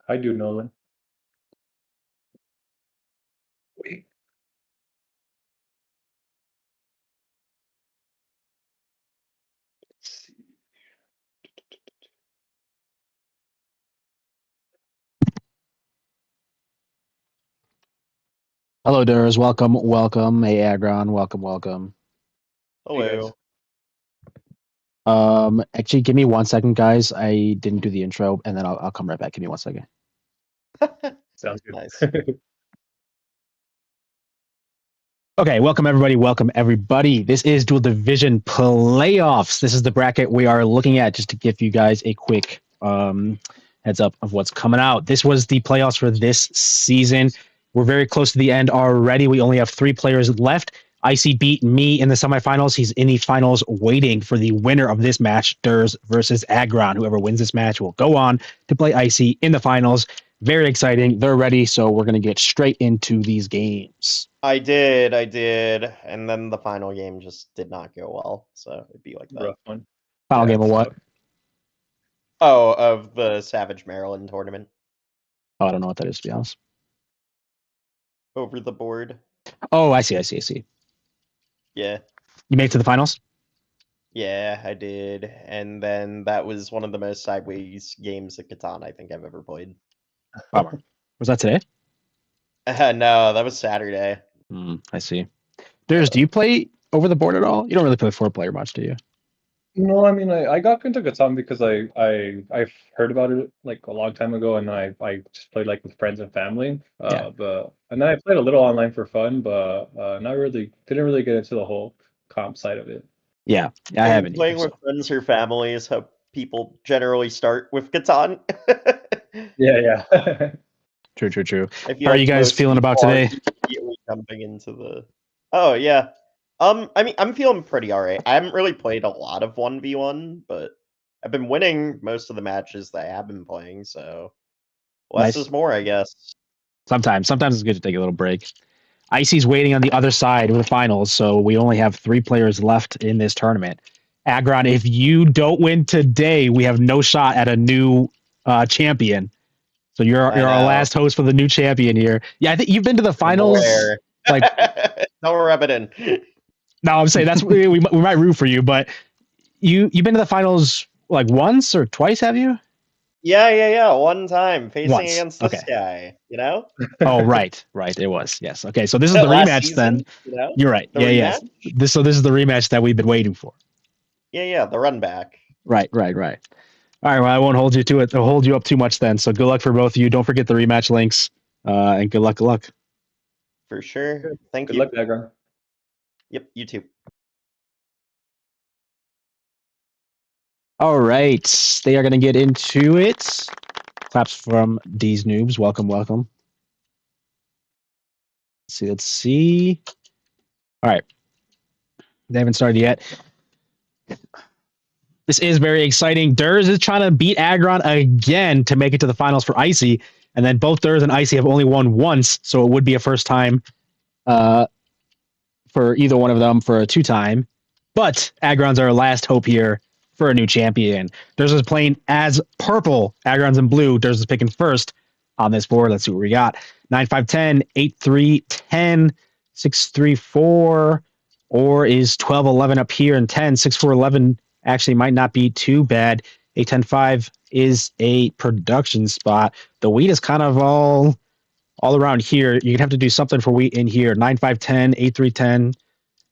I do, Nolan. Wait. Let's see. Hello, Derse. Welcome. Hey, Aggron. Welcome. Hello. Actually, give me 1 second, guys. I didn't do the intro, and then I'll come right back. Give me 1 second. Sounds good. Nice. Okay, welcome everybody. This is Duel Division playoffs. This is the bracket we are looking at, just to give you guys a quick heads up of what's coming out. This was the playoffs for this season. We're very close to the end already. We only have 3 players left. Icy beat me in the semifinals. He's in the finals waiting for the winner of this match, Derse versus Aggron. Whoever wins this match will go on to play Icy in the finals. Very exciting. They're ready, so we're going to get straight into these games. I did. And then the final game just did not go well. So it'd be like that. Rough one. Final game of what? Oh, of the Savage Maryland tournament. Oh, I don't know what that is, to be honest. Over the board. Oh, I see. Yeah. You made it to the finals? Yeah, I did. And then that was one of the most sideways games of Catan I think I've ever played. Bummer. Was that today? No, that was Saturday. I see. Derse, do you play over the board at all? You don't really play 4-player much, do you? No, I mean I got into Catan because I've heard about it like a long time ago, and then I just played like with friends and family. Yeah. And then I played a little online for fun, but didn't really get into the whole comp side of it. Yeah, I haven't. Playing with friends or family is how people generally start with Catan. Yeah. True. How are you guys feeling about today? Jumping into the. Oh yeah. I mean, I'm feeling pretty alright. I haven't really played a lot of 1v1, but I've been winning most of the matches that I have been playing, so less is more, I guess. Sometimes it's good to take a little break. Icy's waiting on the other side of the finals, so we only have 3 players left in this tournament. Aggron, if you don't win today, we have no shot at a new champion. So you're our last host for the new champion here. Yeah, I think you've been to the finals. Like, don't rub it in. No, I'm saying that's we might root for you, but you've been to the finals like once or twice, have you? Yeah. One time facing against this guy, you know? Oh, right. It was. Yes. Okay, so this is the rematch season, then. You know? You're right. Yeah. This is the rematch that we've been waiting for. Yeah, the run back. Right. All right, well, I won't hold you to it. I'll hold you up too much then. So good luck for both of you. Don't forget the rematch links. And good luck. For sure. Thank you. Good luck, Aggron. Yep, you too. All right, they are going to get into it. Claps from these noobs. Welcome. Let's see. All right. They haven't started yet. This is very exciting. Derse is trying to beat Aggron again to make it to the finals for Icy, and then both Derse and Icy have only won once, so it would be a first time for either one of them for a 2-time. But Aggron's our last hope here for a new champion. Derse is playing as purple. Aggron's in blue. Derse is picking first on this board. Let's see what we got. 9-5-10, 8-3-10, 6-3-4, or is 12-11 up here, and 10-6-4-11 actually might not be too bad. 8-10-5 is a production spot. The wheat is kind of all around here. You're gonna have to do something for wheat in here. 9-5-10, 8-3-10,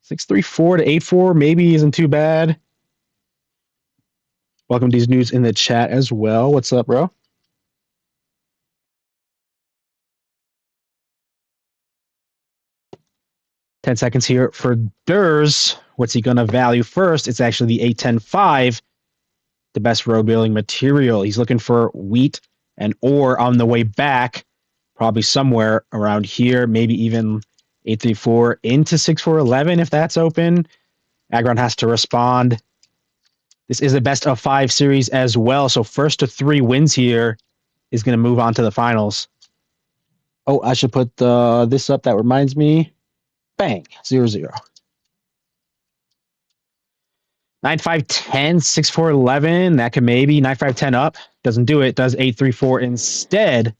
6-3-4 to 8-4 maybe isn't too bad. Welcome to these news in the chat as well. What's up, bro? Ten seconds here for Derse. What's he going to value first? It's actually the 8-10-5, the best road building material. He's looking for wheat and ore on the way back, probably somewhere around here, maybe even 8-3-4 into 6-4-11 if that's open. Aggron has to respond. This is a best of 5 series as well, so first to 3 wins here is going to move on to the finals. Oh, I should put this up. That reminds me. Bang, 0-0. 9-5-10, 6-4-11. That could maybe 9-5-10 up. Doesn't do it. Does 8-3-4 instead.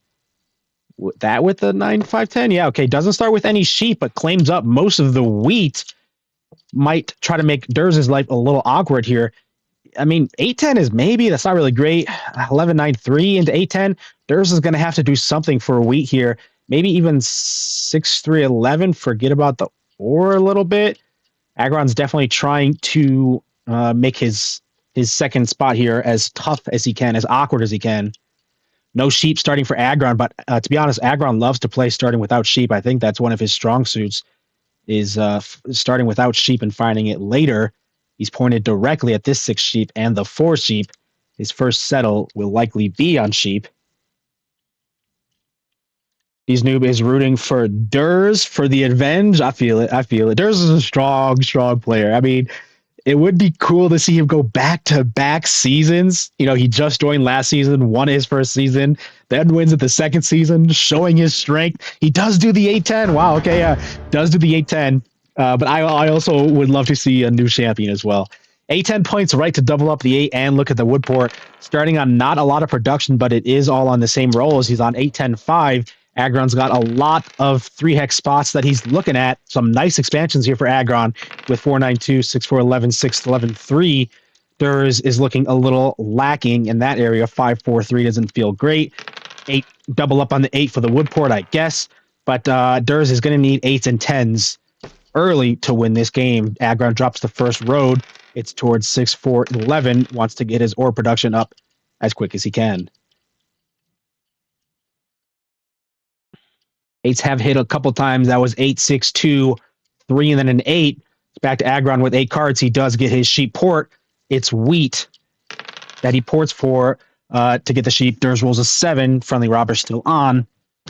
That with the 9-5-10? Yeah, okay. Doesn't start with any sheep, but claims up most of the wheat. Might try to make Derse's life a little awkward here. I mean, 8-10 is maybe. That's not really great. 11-9-3 into 8-10. Derse is going to have to do something for wheat here. Maybe even 6-3-11. Forget about the 4 a little bit. Aggron's definitely trying to make his second spot here as tough as he can, as awkward as he can. No sheep starting for Aggron, but to be honest, Aggron loves to play starting without sheep. I think that's one of his strong suits, is starting without sheep and finding it later. He's pointed directly at this 6 sheep and the 4 sheep. His first settle will likely be on sheep. He's noob is rooting for Derse for the avenge. I feel it. Derse is a strong player. I mean, it would be cool to see him go back-to-back seasons. You know, he just joined last season, won his first season, then wins at the second season, showing his strength. He does do the 8-10. Wow, okay, yeah, does do the 8-10. But I also would love to see a new champion as well. 8-10 points right to double up the 8 and look at the wood port. Starting on not a lot of production, but it is all on the same rolls. He's on 8-10-5. Aggron's got a lot of 3-hex spots that he's looking at. Some nice expansions here for Aggron with 4-9-2, 6-4-11, 6-11-3. Derse is looking a little lacking in that area. 5-4-3 doesn't feel great. 8 double up on the 8 for the wood port, I guess. But Derse is going to need 8s and 10s early to win this game. Aggron drops the first road. It's towards 6-4-11. Wants to get his ore production up as quick as he can. 8s have hit a couple times. That was 8-6-2, 3, and then an 8. Back to Aggron with 8 cards. He does get his sheep port. It's wheat that he ports for to get the sheep. Derse rolls a 7. Friendly robber still on.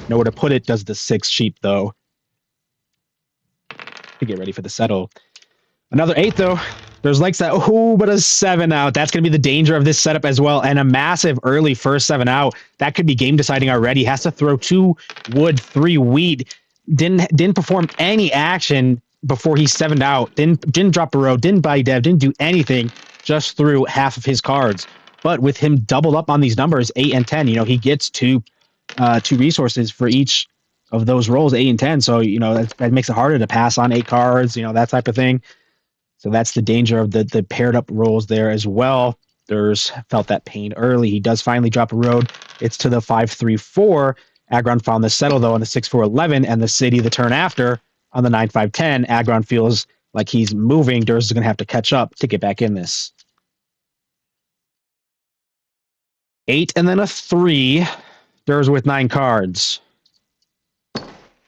Nowhere to put it. Does the 6 sheep, though. To get ready for the settle. Another 8, though. Derse likes that. Oh, but a 7 out. That's going to be the danger of this setup as well. And a massive early first 7 out. That could be game deciding already. Has to throw 2 wood, 3 wheat. Didn't perform any action before he 7'd out. Didn't drop a road. Didn't buy dev. Didn't do anything. Just threw half of his cards. But with him doubled up on these numbers, 8 and 10, you know, he gets two resources for each of those rolls, 8 and 10. So, you know, that makes it harder to pass on 8 cards, you know, that type of thing. So that's the danger of the paired up rolls there as well. Derse felt that pain early. He does finally drop a road. It's to the 5-3-4. Aggron found the settle, though, on the 6-4-11, and the city the turn after on the 9-5-10. Aggron feels like he's moving. Derse is going to have to catch up to get back in this. 8 and then a 3. Derse with 9 cards.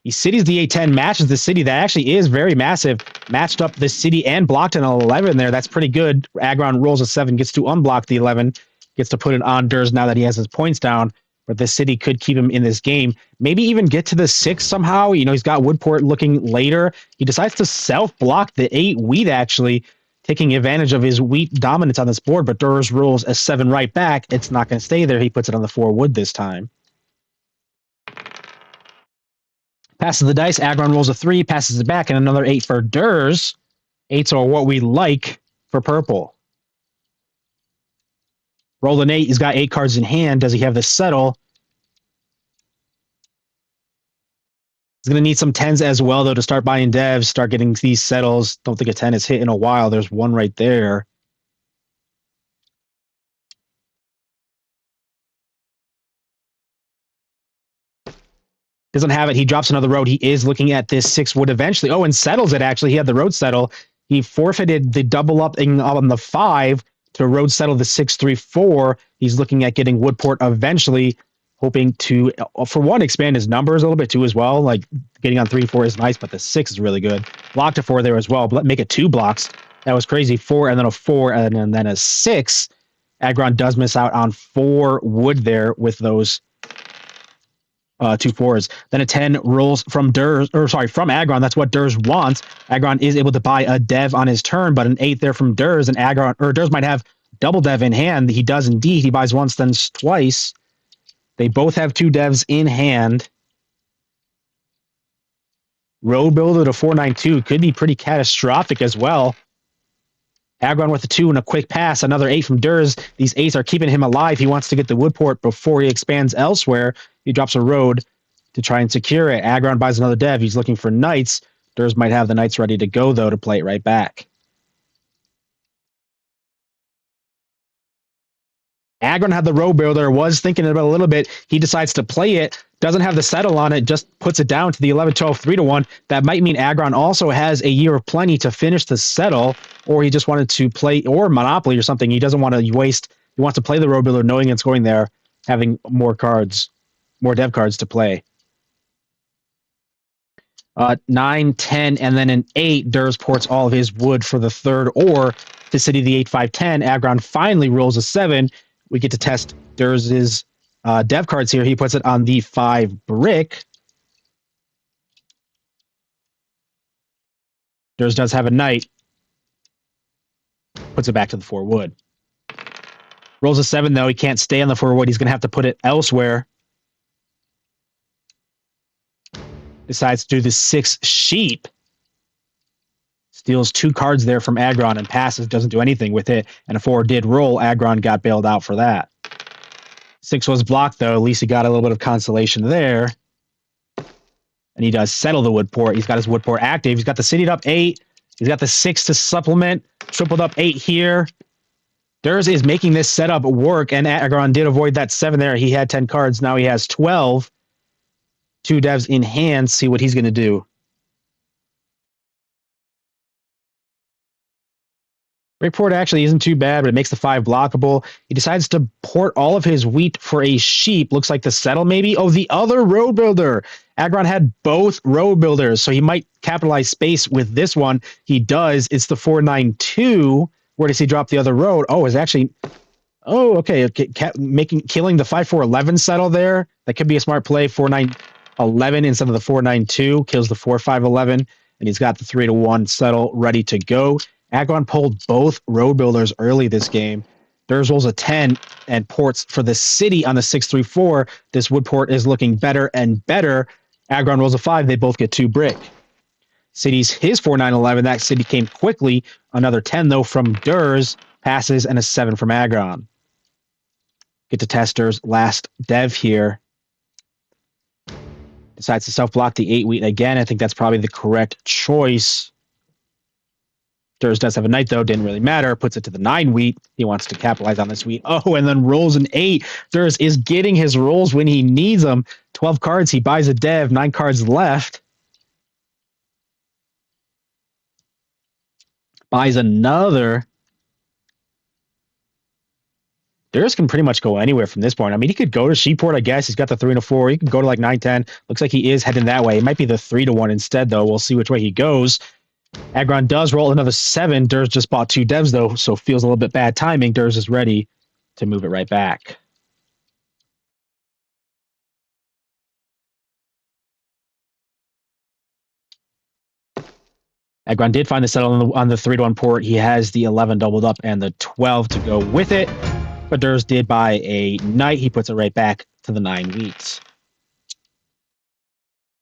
He cities the 8-10, matches the city. That actually is very massive. Matched up the city and blocked an 11 there. That's pretty good. Aggron rolls a 7, gets to unblock the 11, gets to put it on Derse now that he has his points down. But the city could keep him in this game. Maybe even get to the 6 somehow. You know, he's got Woodport looking later. He decides to self-block the 8 wheat, actually, taking advantage of his wheat dominance on this board. But Derse rolls a 7 right back. It's not going to stay there. He puts it on the 4 wood this time. Passes the dice. Aggron rolls a 3, passes it back, and another 8 for Derse. 8s are what we like for purple. Roll an 8. He's got 8 cards in hand. Does he have the settle? He's going to need some 10s as well, though, to start buying devs, start getting these settles. Don't think a 10 is hit in a while. There's one right there. Doesn't have it. He drops another road. He is looking at this 6 wood eventually. Oh, and settles it, actually. He had the road settle. He forfeited the double up on the 5 to road settle the 6-3-4. He's looking at getting Woodport eventually, hoping to, for one, expand his numbers a little bit too as well. Like getting on 3-4 is nice, but the 6 is really good. Blocked a 4 there as well, but make it 2 blocks. That was crazy. 4 and then a 4 and then a 6. Aggron does miss out on 4 wood there with those 2 4s. Then a 10 rolls from Aggron. That's what Derse wants. Aggron is able to buy a dev on his turn, but an 8 there from Derse, and Derse might have double dev in hand. He does indeed. He buys once, then twice. They both have 2 devs in hand. Road builder to 4-9-2 could be pretty catastrophic as well. Aggron with a 2 and a quick pass. Another 8 from Derse. These 8s are keeping him alive. He wants to get the wood port before he expands elsewhere. He drops a road to try and secure it. Aggron buys another dev. He's looking for knights. Derse might have the knights ready to go, though, to play it right back. Aggron had the road builder, was thinking about it a little bit. He decides to play it, doesn't have the settle on it, just puts it down to the 11-12, 3-1. That might mean Aggron also has a year of plenty to finish the settle, or he just wanted to play, or Monopoly or something. He doesn't want to waste, he wants to play the road builder knowing it's going there, having more cards, more dev cards to play. 9, 10, and then an 8. Derse ports all of his wood for the third, or to city the 8, 5, 10. Aggron finally rolls a 7. We get to test Derse's dev cards here. He puts it on the 5 brick. Derse does have a knight. Puts it back to the 4 wood. Rolls a 7, though. He can't stay on the 4 wood. He's going to have to put it elsewhere. Decides to do the 6 sheep. Steals 2 cards there from Aggron and passes, doesn't do anything with it. And a 4 did roll. Aggron got bailed out for that. 6 was blocked, though. At least he got a little bit of consolation there. And he does settle the wood port. He's got his wood port active. He's got the citied up 8. He's got the 6 to supplement. Tripled up 8 here. Derse is making this setup work, and Aggron did avoid that 7 there. He had 10 cards. Now he has 12. 2 devs in hand. See what he's going to do. Brick port actually isn't too bad, but it makes the 5 blockable. He decides to port all of his wheat for a sheep. Looks like the settle, maybe. Oh, the other road builder. Aggron had both road builders, so he might capitalize space with this one. He does. It's the 4-9-2. Where does he drop the other road? Oh, it's actually... Oh, okay. Killing the 5-4-11 settle there. That could be a smart play. 4-9-11 instead of the 4-9-2. Kills the 4-5-11. And he's got the 3-1 settle ready to go. Aggron pulled both road builders early this game. Derse rolls a 10 and ports for the city on the 6-3-4. This wood port is looking better and better. Aggron rolls a 5. They both get 2 brick. City's his 4-9-11. That city came quickly. Another 10, though, from Derse. Passes and a 7 from Aggron. Get to test Derse last dev here. Decides to self-block the 8 wheat again. I think that's probably the correct choice. Derse does have a knight, though. Didn't really matter. Puts it to the 9 wheat. He wants to capitalize on this wheat. Oh, and then rolls an 8. Derse is getting his rolls when he needs them. 12 cards. He buys a dev. 9 cards left. Buys another. Derse can pretty much go anywhere from this point. I mean, he could go to Sheepport, I guess. He's got the 3 and a 4. He could go to like 9-10. Looks like he is heading that way. It might be the 3-1 instead, though. We'll see which way he goes. Aggron does roll another 7. Derse just bought 2 devs, though, so feels a little bit bad timing. Derse is ready to move it right back. Aggron did find the settle on the 3-1 port. He has the 11 doubled up and the 12 to go with it. But Derse did buy a knight. He puts it right back to the 9 wheats.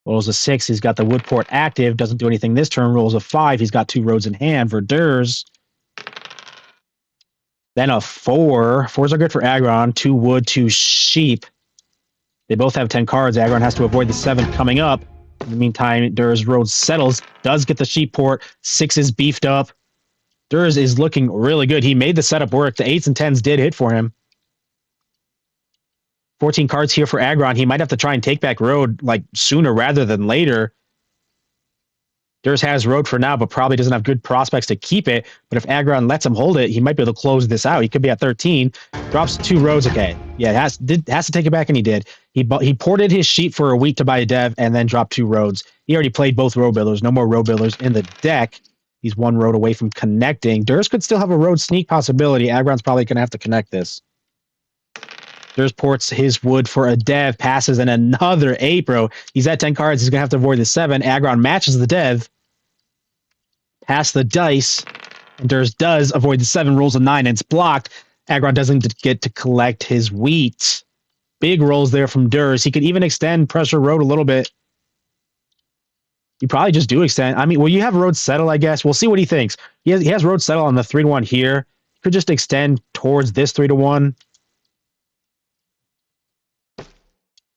Rolls a 6. He's got the wood port active. Doesn't do anything this turn. Rolls a 5. He's got 2 roads in hand for Derse. Then a 4. 4s are good for Aggron. 2 wood, 2 sheep. They both have 10 cards. Aggron has to avoid the 7 coming up. In the meantime, Derse road settles. Does get the sheep port. 6 is beefed up. Derse is looking really good. He made the setup work. The 8s and 10s did hit for him. 14 cards here for Aggron. He might have to try and take back road like sooner rather than later. Derse has road for now, but probably doesn't have good prospects to keep it. But if Aggron lets him hold it, he might be able to close this out. He could be at 13. Drops 2 roads. Okay. Yeah, has to take it back, and he did. He ported his sheep for a week to buy a dev and then dropped 2 roads. He already played both road builders. No more road builders in the deck. He's 1 road away from connecting. Derse could still have a road sneak possibility. Aggron's probably going to have to connect this. Derse ports his wood for a dev, passes, and another 8, bro. He's at 10 cards. He's going to have to avoid the 7. Aggron matches the dev. Pass the dice. And Derse does avoid the 7, rolls a 9, and it's blocked. Aggron doesn't get to collect his wheat. Big rolls there from Derse. He could even extend pressure road a little bit. You probably just do extend. I mean, well, you have road settle, I guess. We'll see what he thinks. He has road settle on the 3-1 here. Could just extend towards this 3-1.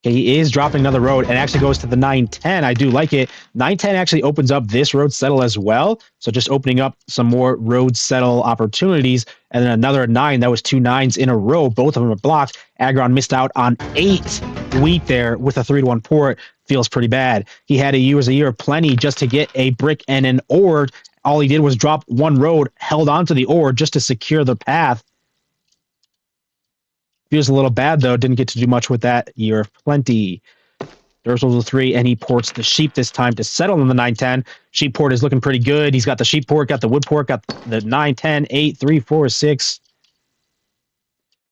Okay, he is dropping another road and actually goes to the 9-10. I do like it. 9-10 actually opens up this road settle as well. So just opening up some more road settle opportunities. And then another 9. That was 2 9s in a row. Both of them are blocked. Aggron missed out on 8 wheat there with a 3-1 port. Feels pretty bad. He had a year of plenty just to get a brick and an ore. All he did was drop one road, held onto the ore just to secure the path. Feels a little bad, though. Didn't get to do much with that year of plenty. Derse rolls a 3, and he ports the sheep this time to settle on the 9-10. Sheep port is looking pretty good. He's got the sheep port, got the wood port, got the 9-10, 8, 3, 4, 6.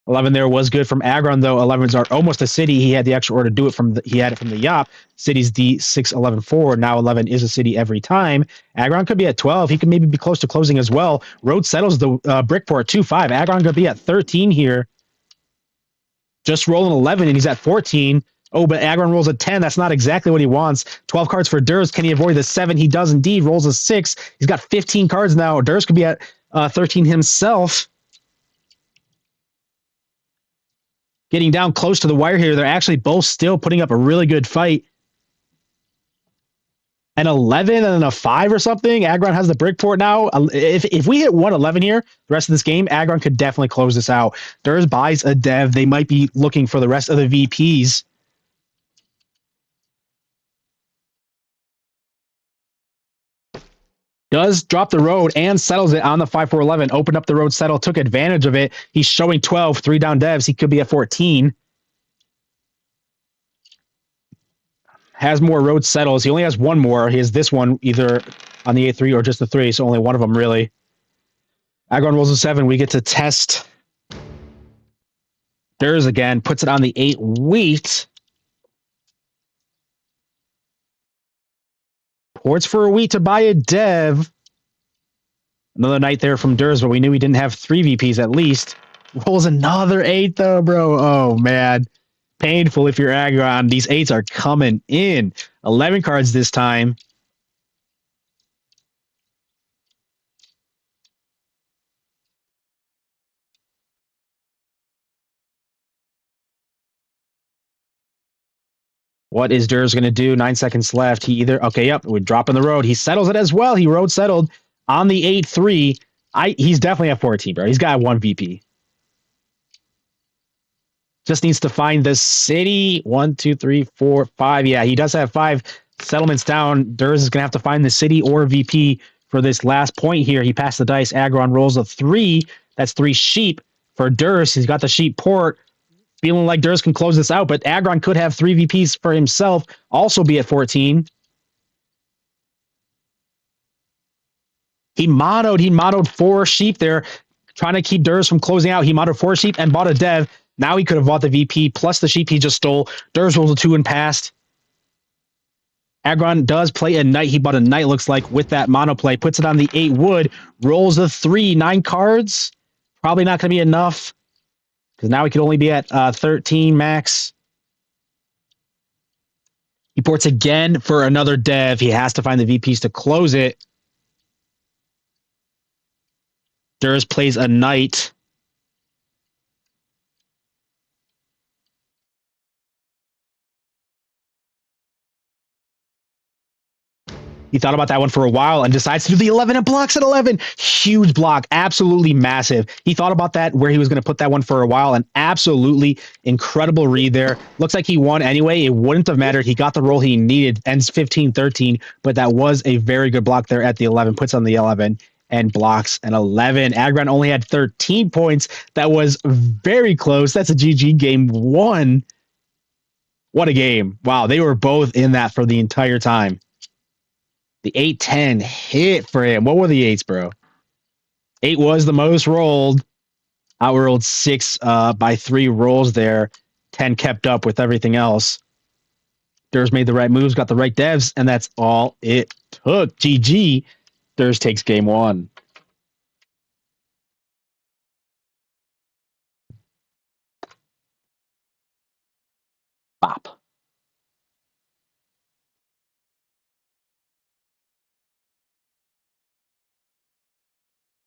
11 there was good from Aggron, though. 11s are almost a city. He had the extra order to do it from he had it from the Yop. City's D6, 11, 4. Now 11 is a city every time. Aggron could be at 12. He could maybe be close to closing as well. Road settles the brick port, 2-5. Aggron could be at 13 here. Just rolling 11, and he's at 14. Oh, but Aggron rolls a 10. That's not exactly what he wants. 12 cards for Derse. Can he avoid the 7? He does indeed. Rolls a 6. He's got 15 cards now. Derse could be at 13 himself. Getting down close to the wire here. They're actually both still putting up a really good fight. An 11 and then a 5 or something. Aggron has the brick port now. If we hit 111 here, the rest of this game, Aggron could definitely close this out. Derse buys a dev. They might be looking for the rest of the VPs. Does drop the road and settles it on the 5-4-11. Opened up the road settle, took advantage of it. He's showing 12, 3 down devs. He could be at 14. Has more road settles. He only has one more. He has this one either on the 8-3 or just the 3, so only one of them really. Aggron rolls a 7. We get to test Derse again. Puts it on the 8 wheat. Ports for a wheat to buy a dev. Another night there from Derse, but we knew we didn't have 3 VPs at least. Rolls another 8 though, bro. Oh, man. Painful if you're Aggron. These 8s are coming in. 11 cards this time. What is Derse going to do? 9 seconds left. He either... Okay, yep. We're dropping the road. He settles it as well. He road settled on the 8-3. He's definitely at 14, bro. He's got 1 VP. Just needs to find the city. 1, 2, 3, 4, 5. Yeah, he does have 5 settlements down. Derse is going to have to find the city or VP for this last point here. He passed the dice. Aggron rolls a 3. That's 3 sheep for Derse. He's got the sheep port. Feeling like Derse can close this out, but Aggron could have 3 VPs for himself, also be at 14. He monoed 4 sheep there, trying to keep Derse from closing out. He modded 4 sheep and bought a dev. Now he could have bought the VP plus the sheep he just stole. Derse rolls a 2 and passed. Aggron does play a knight. He bought a knight, looks like, with that mono play. Puts it on the 8 wood. Rolls a 3. 9 cards. Probably not going to be enough, because now he could only be at 13 max. He ports again for another dev. He has to find the VPs to close it. Derse plays a knight. He thought about that one for a while and decides to do the 11 and blocks at 11. Huge block. Absolutely massive. He thought about that, where he was going to put that one for a while, and absolutely incredible read there. Looks like he won anyway. It wouldn't have mattered. He got the roll he needed. Ends 15-13, but that was a very good block there at the 11. Puts on the 11 and blocks an 11. Aggron only had 13 points. That was very close. That's a GG game 1. What a game. Wow, they were both in that for the entire time. The 8-10 hit for him. What were the 8s, bro? 8 was the most rolled. Outrolled 6 by 3 rolls there. 10 kept up with everything else. Derse made the right moves, got the right devs, and that's all it took. GG. Derse takes game 1. Bop.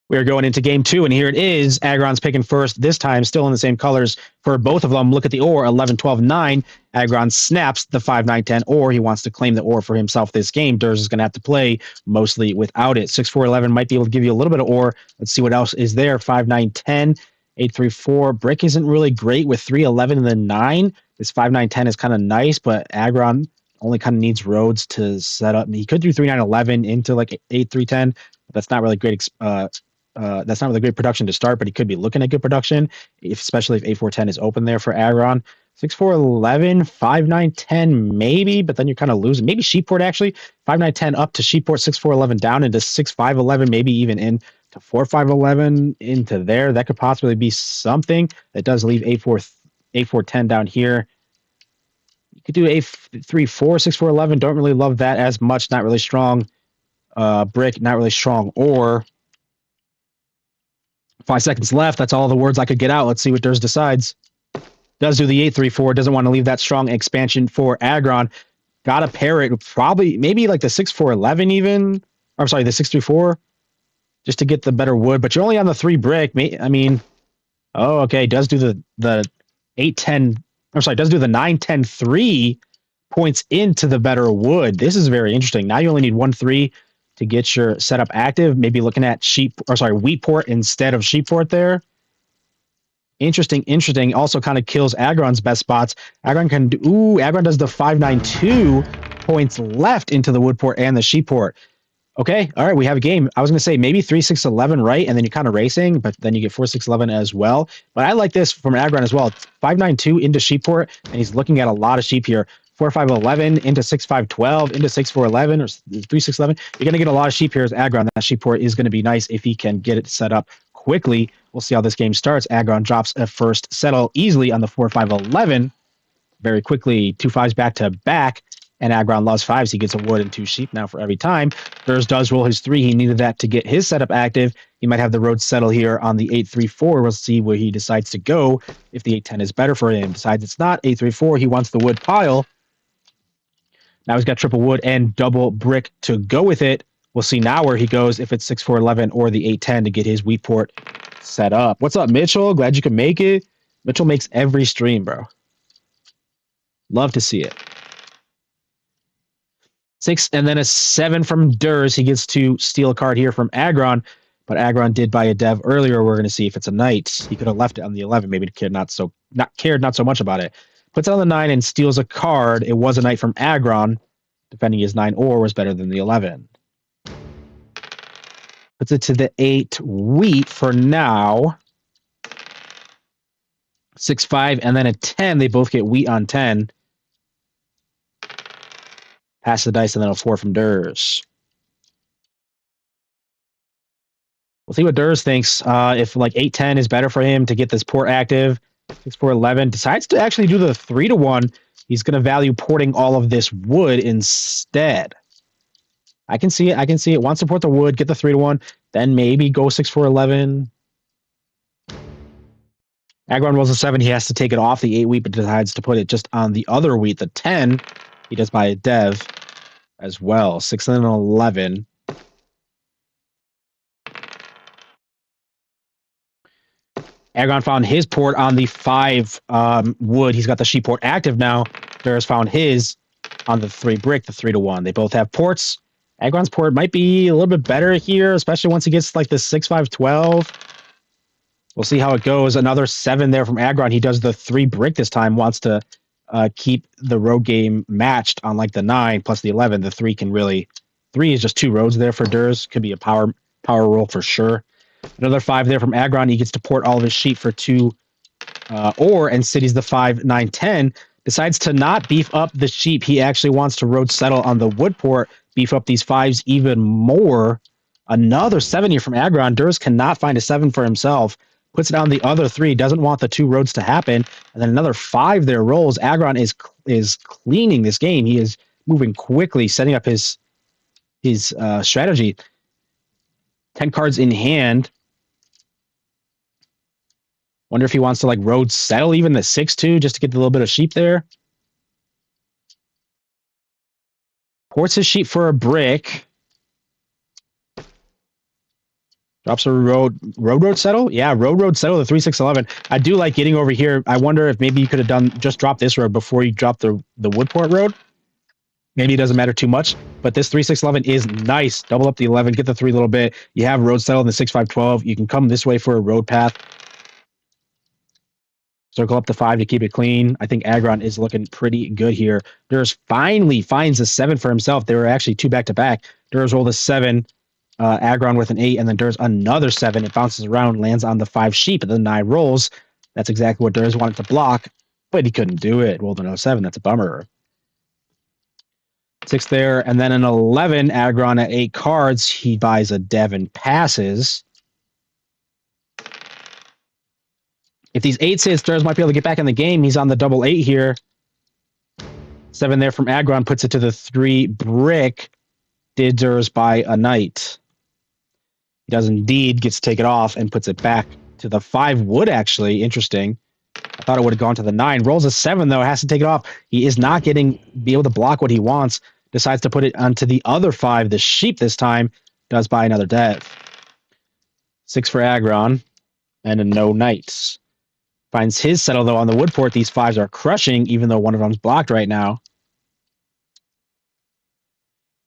We're going into game 2, and here it is. Aggron's picking first, this time still in the same colors for both of them. Look at the ore, 11, 12, 9. Aggron snaps the 5, 9, 10 ore. He wants to claim the ore for himself this game. Derse is going to have to play mostly without it. 6, 4, 11 might be able to give you a little bit of ore. Let's see what else is there. 5, 9, 10. 8, 3, 4. Brick isn't really great with 3, 11, and then 9. This 5, 9, 10 is kind of nice, but Aggron only kind of needs roads to set up. He could do 3, 9, 11 into like 8, 3, 10, but that's not really great. That's not really great production to start, but he could be looking at good production, especially if 8-4-10 is open there for Aggron. 6-4-11, 5-9-10 maybe, but then you're kind of losing. Maybe Sheepport actually. 5-9-10 up to Sheepport, 6-4-11 down into 6-5-11, maybe even into 4-5-11 into there. That could possibly be something. That does leave 8-4-10 down here. You could do 8-3-4, 6-4-11. Don't really love that as much. Not really strong. Brick, not really strong. Or 5 seconds left. That's all the words I could get out. Let's see what Derse decides. Does do the 8-3-4. Doesn't want to leave that strong expansion for Aggron. Got to pair it. Probably, maybe like the 6-4-11 even. I'm sorry, the 6-3-4. Just to get the better wood. But you're only on the 3 brick. I mean, oh, okay. Does do the 8-10. I'm sorry, does do the 9-10-3 points into the better wood. This is very interesting. Now you only need 1-3 to get your setup active. Maybe looking at Wheatport instead of Sheepport there. Interesting. Also kind of kills Aggron's best spots. Aggron does the 5-9-2 points left into the Woodport and the Sheepport. Okay, all right, we have a game. I was going to say maybe 3-6-11 right, and then you're kind of racing, but then you get 4-6-11 as well. But I like this from Aggron as well. 5-9-2 into Sheepport, and he's looking at a lot of sheep here. 4-5-11 into 6-5-12 into 6-4-11 or 3-6-11. You're going to get a lot of sheep here as Aggron. That Sheepport is going to be nice if he can get it set up quickly. We'll see how this game starts. Aggron drops a first settle easily on the 4-5-11. Very quickly, 2 5s back to back. And Aggron loves 5s. He gets a wood and 2 sheep now for every time. Derse does roll his 3. He needed that to get his setup active. He might have the road settle here on the 8-3-4. We'll see where he decides to go. If the 8-10 is better for him. Decides it's not. 8-3-4. He wants the wood pile. Now he's got triple wood and double brick to go with it. We'll see now where he goes if it's 6-4-11 or the 8-10 to get his Wheatport set up. What's up, Mitchell? Glad you could make it. Mitchell makes every stream, bro. Love to see it. 6 and then a 7 from Derse. He gets to steal a card here from Aggron, but Aggron did buy a dev earlier. We're going to see if it's a knight. He could have left it on the 11, maybe cared not so much about it. Puts it on the 9 and steals a card. It was a knight from Aggron. Defending his 9 ore was better than the 11. Puts it to the 8 wheat for now. 6-5 and then a 10. They both get wheat on 10. Pass the dice and then a 4 from Derse. We'll see what Derse thinks. If like 8-10 is better for him to get this port active. 6-4-11 decides to actually do the 3-1. He's going to value porting all of this wood instead. I can see it. Wants to port the wood, get the 3-1, then maybe go 6-4-11. Aggron rolls a 7. He has to take it off the 8 wheat, but decides to put it just on the other wheat, the 10. He does buy a dev as well. 6 and 11. Aggron found his port on the 5 wood. He's got the sheep port active now. Derse found his on the 3 brick, the 3-1. They both have ports. Aggron's port might be a little bit better here, especially once he gets like the 6-5-12. We'll see how it goes. Another 7 there from Aggron. He does the 3 brick this time. Wants to keep the road game matched on like the 9 plus the 11. The 3 can really... 3 is just 2 roads there for Derse. Could be a power roll for sure. Another 5 there from Aggron. He gets to port all of his sheep for 2 ore and cities the 5, 9, 10. Decides to not beef up the sheep. He actually wants to road settle on the wood port, beef up these 5s even more. Another 7 here from Aggron. Derse cannot find a 7 for himself. Puts it on the other 3. Doesn't want the 2 roads to happen. And then another 5 there rolls. Aggron is cleaning this game. He is moving quickly, setting up his strategy. 10 cards in hand. Wonder if he wants to like road settle even the 6-2 just to get a little bit of sheep there. Ports his sheep for a brick. Drops a road settle. Yeah, road settle the 3-6-11. I do like getting over here. I wonder if maybe you could have just dropped this road before you dropped the Woodport road. Maybe it doesn't matter too much, but this 3-6-11 is nice. Double up the 11, get the 3 a little bit. You have road settle in the 6-5-12. You can come this way for a road path. Circle up the 5 to keep it clean. I think Aggron is looking pretty good here. Derse finally finds a 7 for himself. There were actually 2 back-to-back. Derse rolled a 7. Aggron with an 8, and then Derse another 7. It bounces around, lands on the 5 sheep, and then 9 rolls. That's exactly what Derse wanted to block, but he couldn't do it. Rolled an 07. That's a bummer. 6 there, and then an 11. Aggron at 8 cards. He buys a dev and passes. If these 8s hit, Derse might be able to get back in the game. He's on the double 8 here. 7 there from Aggron puts it to the 3 brick. Did Derse buy a knight? He does indeed, gets to take it off and puts it back to the 5 wood, actually. Interesting. I thought it would have gone to the 9. Rolls a 7, though. Has to take it off. He is not be able to block what he wants. Decides to put it onto the other 5, the sheep this time. Does buy another dev. 6 for Aggron. And a no knights. Finds his settle, though, on the Woodport. These 5s are crushing, even though one of them's blocked right now.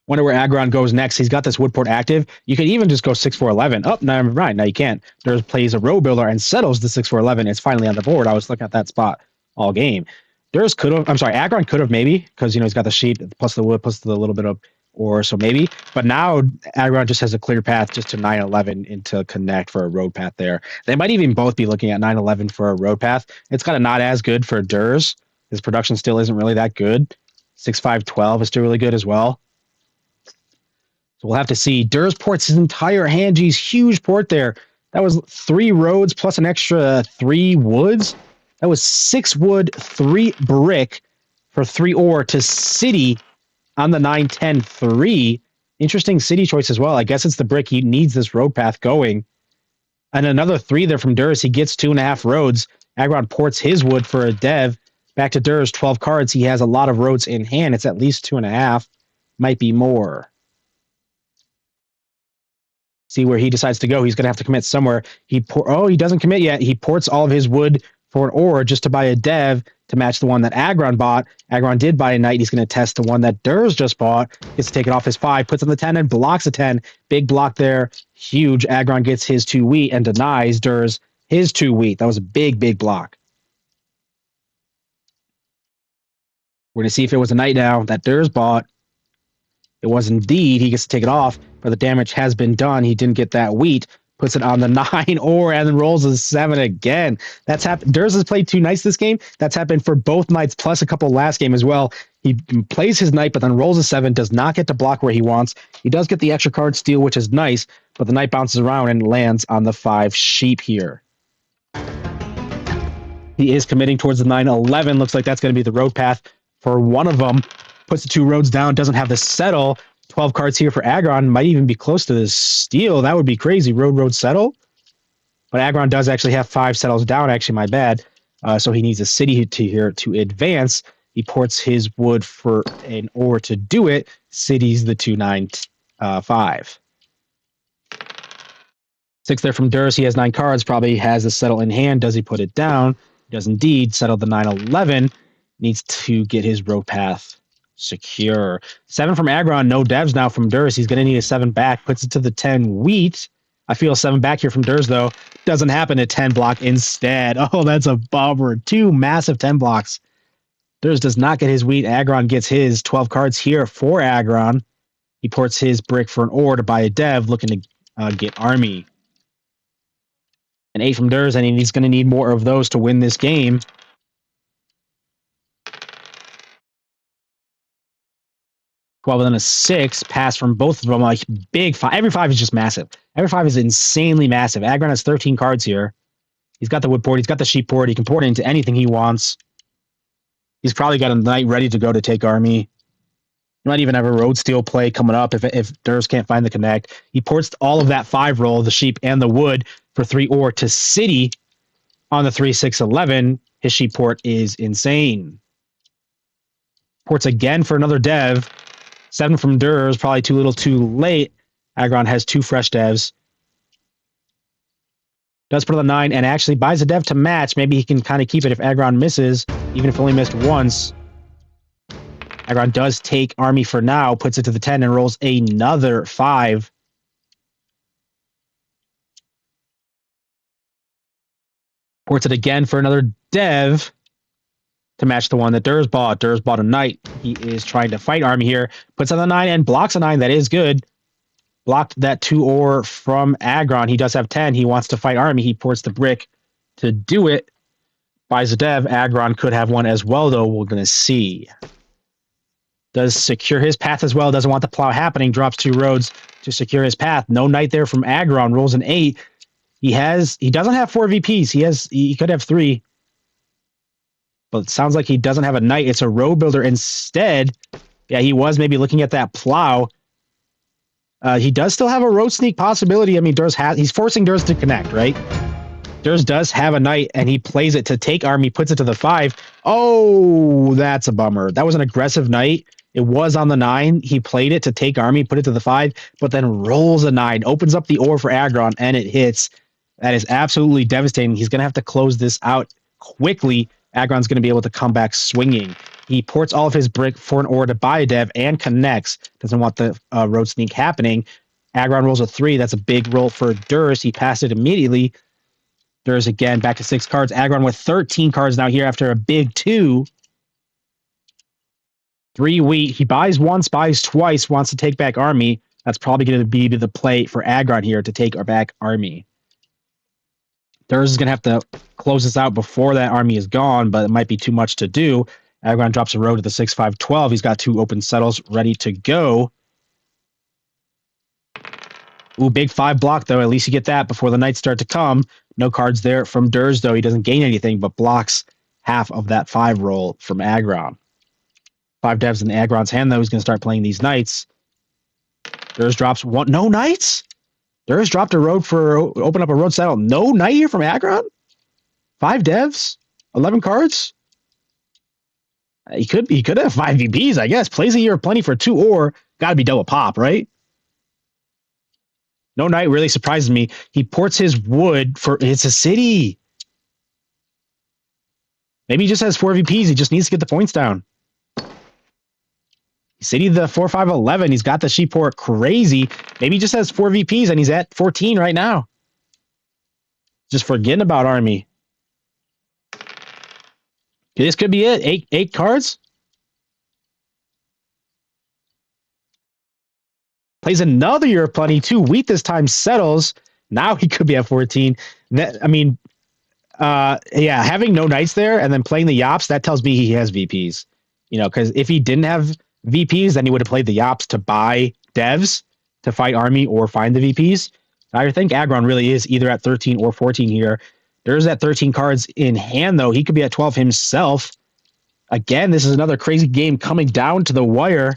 Wonder where Aggron goes next. He's got this Woodport active. You could even just go 6-4-11. Oh, never mind. No, you can't. Derse plays a road builder and settles the 6-4-11. It's finally on the board. I was looking at that spot all game. Derse could have, Aggron could have maybe, because, he's got the sheep plus the wood plus the little bit of ore, so maybe. But now Aggron just has a clear path just to 9-11 into connect for a road path there. They might even both be looking at 9-11 for a road path. It's kind of not as good for Derse. His production still isn't really that good. 6-5-12 is still really good as well. So we'll have to see. Derse ports his entire hand. Geez, huge port there. That was 3 roads plus an extra 3 woods. That was 6 wood, 3 brick for 3 ore to city on the 9-10-3. Interesting city choice as well. I guess it's the brick. He needs this road path going. And another 3 there from Derse. He gets 2.5 roads. Aggron ports his wood for a dev. Back to Derse, 12 cards. He has a lot of roads in hand. It's at least 2.5. Might be more. See where he decides to go. He's going to have to commit somewhere. He doesn't commit yet. He ports all of his wood for an ore just to buy a dev to match the one that Aggron bought. Aggron did buy a knight. He's going to test the one that Derse just bought. Gets to take it off his 5, puts on the 10 and blocks a 10. Big block there. Huge. Aggron gets his 2 wheat and denies Derse his 2 wheat. That was a big, big block. We're going to see if it was a knight now that Derse bought. It was indeed. He gets to take it off, but the damage has been done. He didn't get that wheat. Puts it on the 9 ore and then rolls a 7 again. That's happened. Derse has played 2 knights this game. That's happened for both knights plus a couple last game as well. He plays his knight, but then rolls a 7, does not get to block where he wants. He does get the extra card steal, which is nice, but the knight bounces around and lands on the 5 sheep here. He is committing towards the 9-11. Looks like that's going to be the road path for one of them. Puts the 2 roads down, doesn't have the settle. 12 cards here for Aggron. Might even be close to the steal. That would be crazy. Road, settle. But Aggron does actually have 5 settles down. Actually, my bad. So he needs a city here to advance. He ports his wood for an ore to do it. City's the 2-9-5. 6 there from Derse. He has 9 cards. Probably has the settle in hand. Does he put it down? He does indeed. Settle the 9-11. Needs to get his road path secure. 7 from Aggron. No devs now from Derse. He's going to need a 7 back. Puts it to the 10 wheat. I feel 7 back here from Derse, though. Doesn't happen at 10 block instead. Oh, that's a bummer. 2 massive 10 blocks. Derse does not get his wheat. Aggron gets his 12 cards here for Aggron. He ports his brick for an ore to buy a dev, looking to get army. An 8 from Derse, and he's going to need more of those to win this game. 12 and then a 6. Pass from both of them. Like big 5. Every 5 is just massive. Every 5 is insanely massive. Aggron has 13 cards here. He's got the wood port. He's got the sheep port. He can port it into anything he wants. He's probably got a knight ready to go to take army. He might even have a road steal play coming up if Derse can't find the connect. He ports all of that 5 roll, the sheep and the wood, for 3 ore to city on the 3-6-11. His sheep port is insane. Ports again for another dev. 7 from Derse, probably too little too late. Aggron has 2 fresh devs. Does put on the 9 and actually buys a dev to match. Maybe he can kind of keep it if Aggron misses, even if only missed once. Aggron does take Army for now, puts it to the 10 and rolls another 5. Ports it again for another dev to match the one that Derse bought. Derse bought a knight. He is trying to fight Army here. Puts on the 9 and blocks a 9. That is good. Blocked that 2 ore from Aggron. He does have 10. He wants to fight Army. He ports the brick to do it. Buys a dev. Aggron could have one as well, though. We're going to see. Does secure his path as well. Doesn't want the plow happening. Drops 2 roads to secure his path. No knight there from Aggron. Rolls an 8. He doesn't have 4 VPs. He could have 3. But it sounds like he doesn't have a knight. It's a road builder instead. Yeah, he was maybe looking at that plow. He does still have a road sneak possibility. I mean, he's forcing Derse to connect, right? Derse does have a knight, and he plays it to take Army, puts it to the 5. Oh, that's a bummer. That was an aggressive knight. It was on the 9. He played it to take Army, put it to the 5, but then rolls a 9, opens up the ore for Aggron, and it hits. That is absolutely devastating. He's going to have to close this out quickly. Aggron's going to be able to come back swinging. He ports all of his brick for an ore to buy a dev and connects. Doesn't want the road sneak happening. Aggron rolls a 3. That's a big roll for Derse. He passed it immediately. Derse again, back to 6 cards. Aggron with 13 cards now here after a big 2. 3 wheat. He buys once, buys twice, wants to take back Army. That's probably going to be the play for Aggron here to take back Army. Derse is going to have to close this out before that Army is gone, but it might be too much to do. Aggron drops a road to the 6-5-12. He's got 2 open settles ready to go. Ooh, big 5 block, though. At least you get that before the knights start to come. No cards there from Derse, though. He doesn't gain anything, but blocks half of that 5 roll from Aggron. 5 devs in Aggron's hand, though. He's going to start playing these knights. Derse drops 1. No knights? Derse dropped a road for open up a road settle. No knight here from Aggron? 5 devs? 11 cards? He could have 5 VPs, I guess. Plays a year of plenty for 2 ore. Got to be double pop, right? No knight really surprises me. He ports his wood for... It's a city. Maybe he just has 4 VPs. He just needs to get the points down. City the 4-5-11. He's got the sheep port crazy. Maybe he just has 4 VPs and he's at 14 right now. Just forgetting about Army. This could be it. 8 cards. Plays another year of plenty. 2 wheat this time, settles. Now he could be at 14. I mean, yeah, having no knights there and then playing the Yops, that tells me he has VPs. You know, because if he didn't have VPs, then he would have played the Yops to buy devs to fight Army or find the VPs. I think Aggron really is either at 13 or 14 here. There's that 13 cards in hand, though. He could be at 12 himself. Again, this is another crazy game coming down to the wire.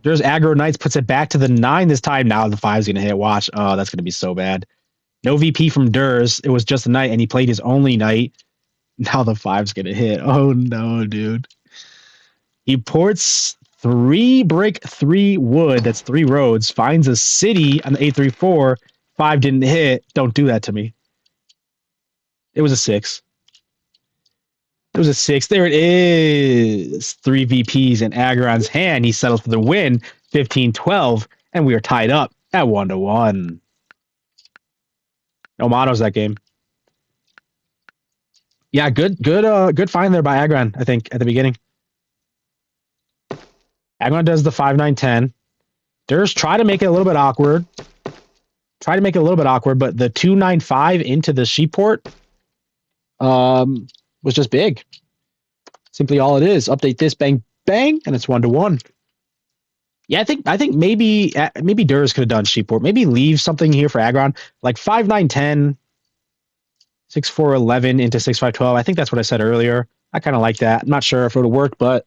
There's Aggro Knights, puts it back to the 9 this time. Now the 5's going to hit. Watch. Oh, that's going to be so bad. No VP from Derse. It was just a knight, and he played his only knight. Now the 5's going to hit. Oh, no, dude. He ports 3 brick, 3 wood. That's 3 roads. Finds a city on the 8-3-4. 5 didn't hit. Don't do that to me. It was a 6. It was a 6. There it is. 3 VPs in Aggron's hand. He settles for the win. 15-12. And we are tied up at 1-1. No monos that game. Yeah, good find there by Aggron, I think, at the beginning. Aggron does the 5-9-10. Derse try to make it a little bit awkward. But the 2-9-5 into the sheep port was just big. Simply all it is. Update this, bang, bang, and it's 1-1. Yeah, I think maybe Derse could have done sheep port. Maybe leave something here for Aggron, like 5-9-10, 6-4-11 into 6-5-12. I think that's what I said earlier. I kind of like that. I'm not sure if it would have worked, but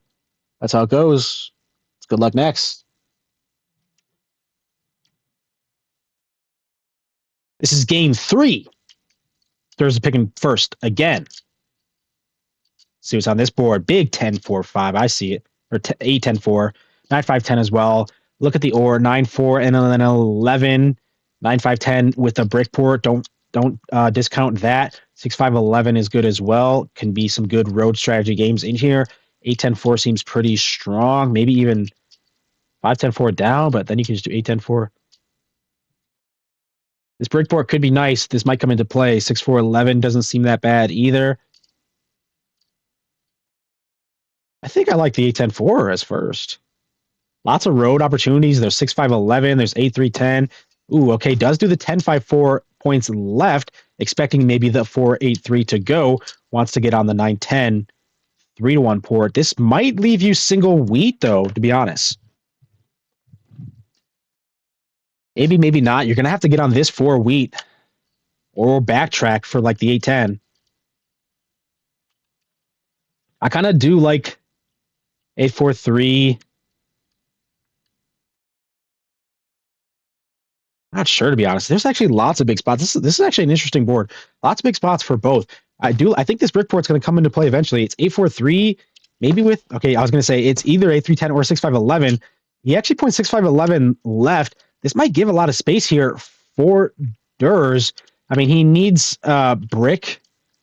that's how it goes. It's good luck next. This is game 3. Derse picking first again. See what's on this board. Big 10-4-5. I see it. Or 8-10-4. 9-5-10 as well. Look at the ore. 9-4 and then 11. 9-5-10 with a brick port. Don't don't discount that. 6-5-11 is good as well. Can be some good road strategy games in here. 8-10-4 seems pretty strong. Maybe even 5-10-4 down, but then you can just do 8-10-4. This brickboard could be nice. This might come into play. 6-4-11 doesn't seem that bad either. I think I like the 8-10-4 as first. Lots of road opportunities. There's 6-5-11. There's 8-3-10. Ooh, okay. Does do the 10-5-4 points left, expecting maybe the 4-8-3 to go. Wants to get on the 9-10 3-1 port. This might leave you single wheat, though, to be honest. Maybe, maybe not. You're going to have to get on this 4 wheat or backtrack for like the 8-10. I kind of do like 8-4-3. Not sure, to be honest. There's actually lots of big spots. This is actually an interesting board. Lots of big spots for both. I think this brick port's going to come into play eventually. It's 8-4-3, maybe with, okay, I was going to say it's either 8-3-10 or 6-5-11. He actually points 6-5-11 left. This might give a lot of space here for Derse. I mean, he needs brick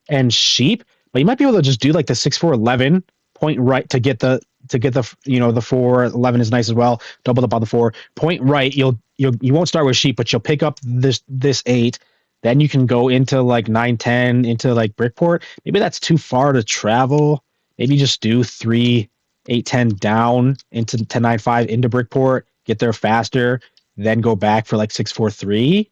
and sheep, but he might be able to just do like the 6-4-11 point right to get the the 4-11 is nice as well. Doubled up on the 4. Point right, you won't start with sheep, but you'll pick up this 8. Then you can go into like 9-10 into like Brickport. Maybe that's too far to travel. Maybe just do 3-8-10 down into 10-9-5 into Brickport, get there faster, then go back for like 6-4-3.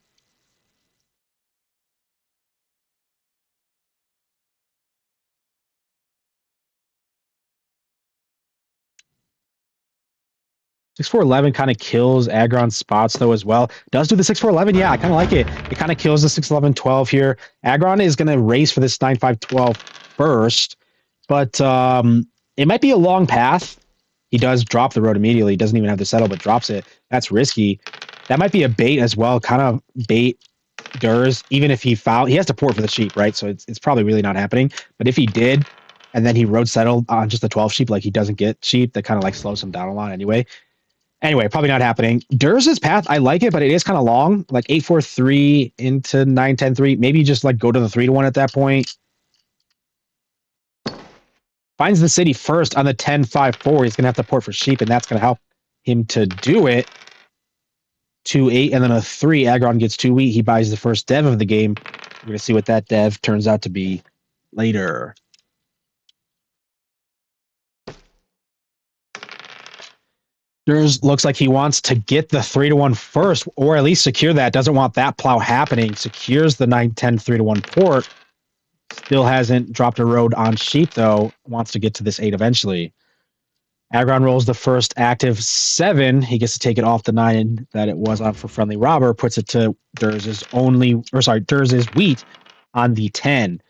6-4-11 kind of kills Aggron's spots, though, as well. Does do the 6-4-11. Yeah, I kind of like it. It kind of kills the 6-11-12 here. Aggron is going to race for this 9-5-12 first, but it might be a long path. He does drop the road immediately. He doesn't even have to settle, but drops it. That's risky. That might be a bait as well, kind of bait Derse, even if he fouled. He has to port for the sheep, right? So it's probably really not happening. But if he did, and then he road settled on just the 12 sheep, like he doesn't get sheep, that kind of like slows him down a lot anyway. Anyway, probably not happening. Derse's path, I like it, but it is kind of long. Like 8-4-3 into 9-10-3. Maybe just like go to the 3-1 at that point. Finds the city first on the 10-5-4. He's going to have to port for sheep, and that's going to help him to do it. 2-8 and then a 3. Aggron gets 2 wheat. He buys the first dev of the game. We're going to see what that dev turns out to be later. Derse looks like he wants to get the 3-1 first, or at least secure that. Doesn't want that plow happening. Secures the 9-10 3-1 port. Still hasn't dropped a road on sheep, though. Wants to get to this 8 eventually. Aggron rolls the first active 7. He gets to take it off the 9 that it was on for Friendly Robber. Puts it to Derse's wheat on the 10.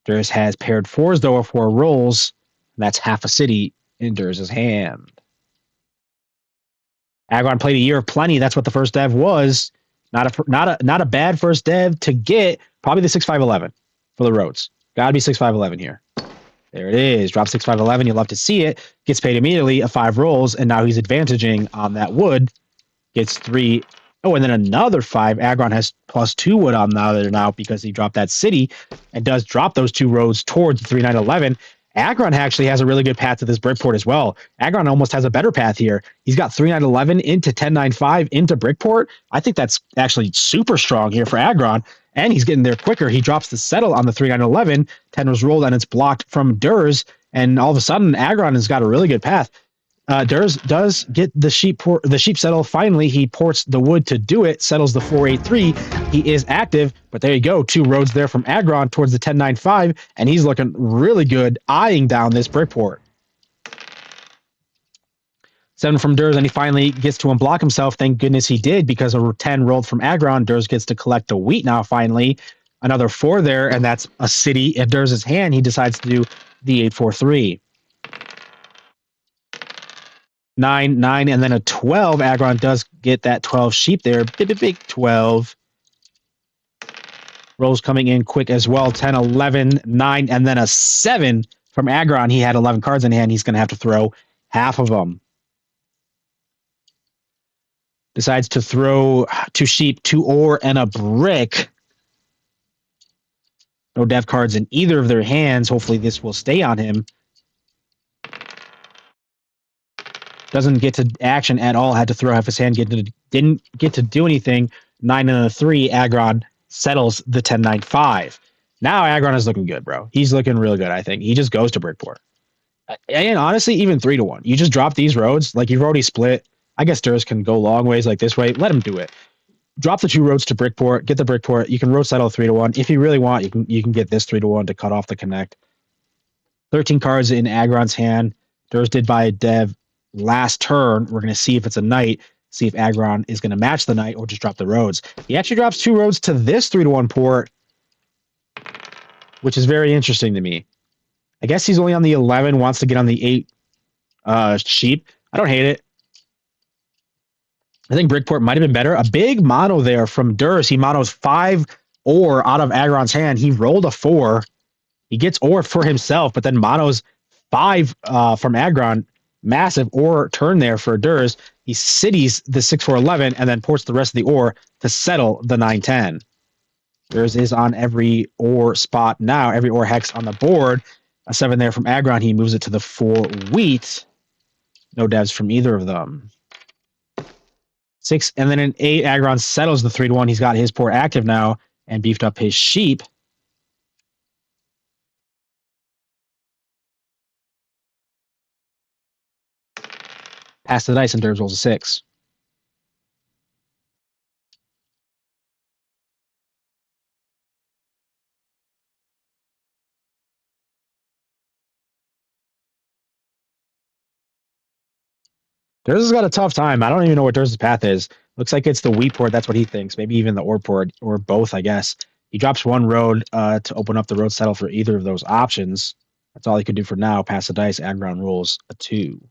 Derse has paired 4s, though, of 4 rolls. That's half a city in Derse's hand. Aggron played a year of plenty. That's what the first dev was. Not a bad first dev to get. Probably the 6-5-11 for the roads. Got to be 6-5-11 here. There it is. Drop 6-5-11. You'll love to see it. Gets paid immediately. A 5 rolls, and now he's advantaging on that wood. Gets 3. Oh, and then another 5. Aggron has +2 wood on now because he dropped that city and does drop those 2 roads towards 3-9-11. Aggron actually has a really good path to this Brickport as well. Aggron almost has a better path here. He's got 3-9-11 into 10-9-5 into Brickport. I think that's actually super strong here for Aggron, and he's getting there quicker. He drops the settle on the 3-9-11. 10 was rolled, and it's blocked from Derse, and all of a sudden, Aggron has got a really good path. Derse does get the sheep settle. Finally, he ports the wood to do it, settles the 4-8-3. He is active, but there you go. 2 roads there from Aggron towards the 10-9-5, and he's looking really good, eyeing down this Brickport. 7 from Derse, and he finally gets to unblock himself. Thank goodness he did, because a 10 rolled from Aggron. Derse gets to collect the wheat now, finally. Another 4 there, and that's a city in Derse's hand. He decides to do the 8-4-3. 9, 9, and then a 12. Aggron does get that 12 sheep there. Big 12. Rolls coming in quick as well. 10, 11, 9, and then a 7 from Aggron. He had 11 cards in hand. He's going to have to throw half of them. Decides to throw 2 sheep, 2 ore, and a brick. No dev cards in either of their hands. Hopefully this will stay on him. Doesn't get to action at all. Had to throw half his hand. Didn't get to do anything. 9 and a 3. Aggron settles the 10-9-5. Now Aggron is looking good, bro. He's looking really good, I think. He just goes to Brickport. And honestly, even 3-1. You just drop these roads. Like, you've already split. I guess Derse can go long ways like this way. Let him do it. Drop the 2 roads to Brickport. Get the Brickport. You can road settle 3-1. If you really want, you can get this 3-1 to cut off the connect. 13 cards in Aggron's hand. Derse did buy a dev last turn. We're going to see if it's a knight. See if Aggron is going to match the knight or just drop the roads. He actually drops 2 roads to this 3-1 port, which is very interesting to me. I guess he's only on the 11, wants to get on the 8 sheep. I don't hate it. I think Brickport might have been better. A big mono there from Derse. He monos 5 ore out of Aggron's hand. He rolled a 4. He gets ore for himself, but then monos 5 from Aggron. Massive ore turn there for Derse. He cities the 6-4-11 and then ports the rest of the ore to settle the 9-10. Derse is on every ore spot now. Every ore hex on the board. A 7 there from Aggron. He moves it to the 4 wheat. No devs from either of them. 6 and then an 8. Aggron settles the 3-1. He's got his port active now and beefed up his sheep. Pass the dice and Derse rolls a 6. Derse has got a tough time. I don't even know what Derse's path is. Looks like it's the wheat port. That's what he thinks. Maybe even the ore port or both, I guess. He drops 1 road to open up the road settle for either of those options. That's all he could do for now. Pass the dice. Aggron rolls a 2.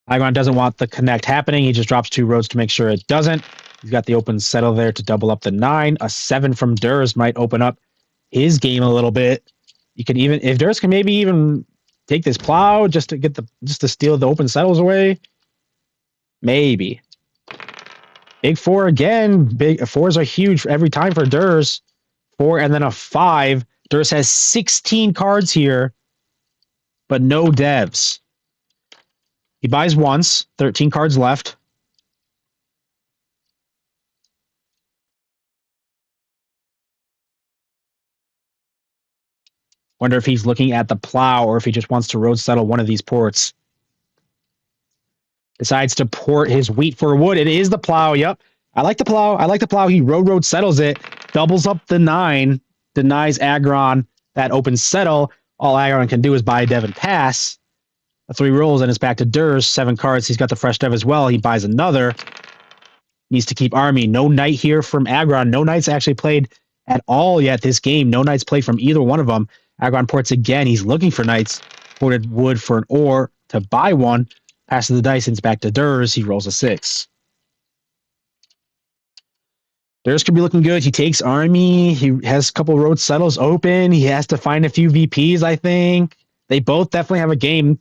Aggron doesn't want the connect happening. He just drops 2 roads to make sure it doesn't. He's got the open settle there to double up the 9. A 7 from Derse might open up his game a little bit. You could even, if Derse can maybe even take this plow just to steal the open settles away. Maybe. Big 4 again. Big 4s are huge every time for Derse. 4 and then a 5. Derse has 16 cards here, but no devs. He buys once. 13 cards left. Wonder if he's looking at the plow or if he just wants to road settle one of these ports. Decides to port his wheat for wood. It is the plow. Yep. I like the plow. I like the plow. He road settles it. Doubles up the 9. Denies Aggron that open settle. All Aggron can do is buy a dev and pass. A 3 rolls and it's back to Derse. 7 cards. He's got the fresh dev as well. He buys another. Needs to keep army. No knight here from Aggron. No knights actually played at all yet this game. No knights played from either one of them. Aggron ports again. He's looking for knights. Ported wood for an ore to buy 1. Passes the dice and it's back to Derse. He rolls a 6. Derse could be looking good. He takes army. He has a couple road settles open. He has to find a few VPs, I think. They both definitely have a game.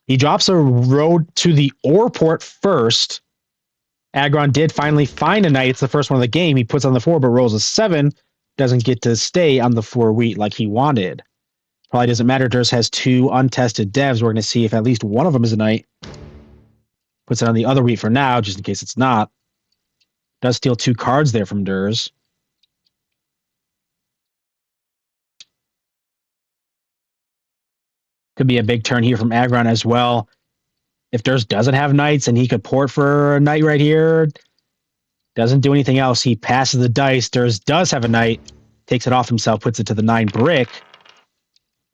He drops a road to the ore port first. Aggron did finally find a knight. It's the first one of the game. He puts on the 4, but rolls a 7. Doesn't get to stay on the 4 wheat like he wanted. Probably doesn't matter. Derse has 2 untested devs. We're going to see if at least one of them is a knight. Puts it on the other wheat for now, just in case it's not. Does steal 2 cards there from Derse. Could be a big turn here from Aggron as well. If Derse doesn't have knights and he could port for a knight right here, doesn't do anything else. He passes the dice. Derse does have a knight. Takes it off himself, puts it to the 9 brick,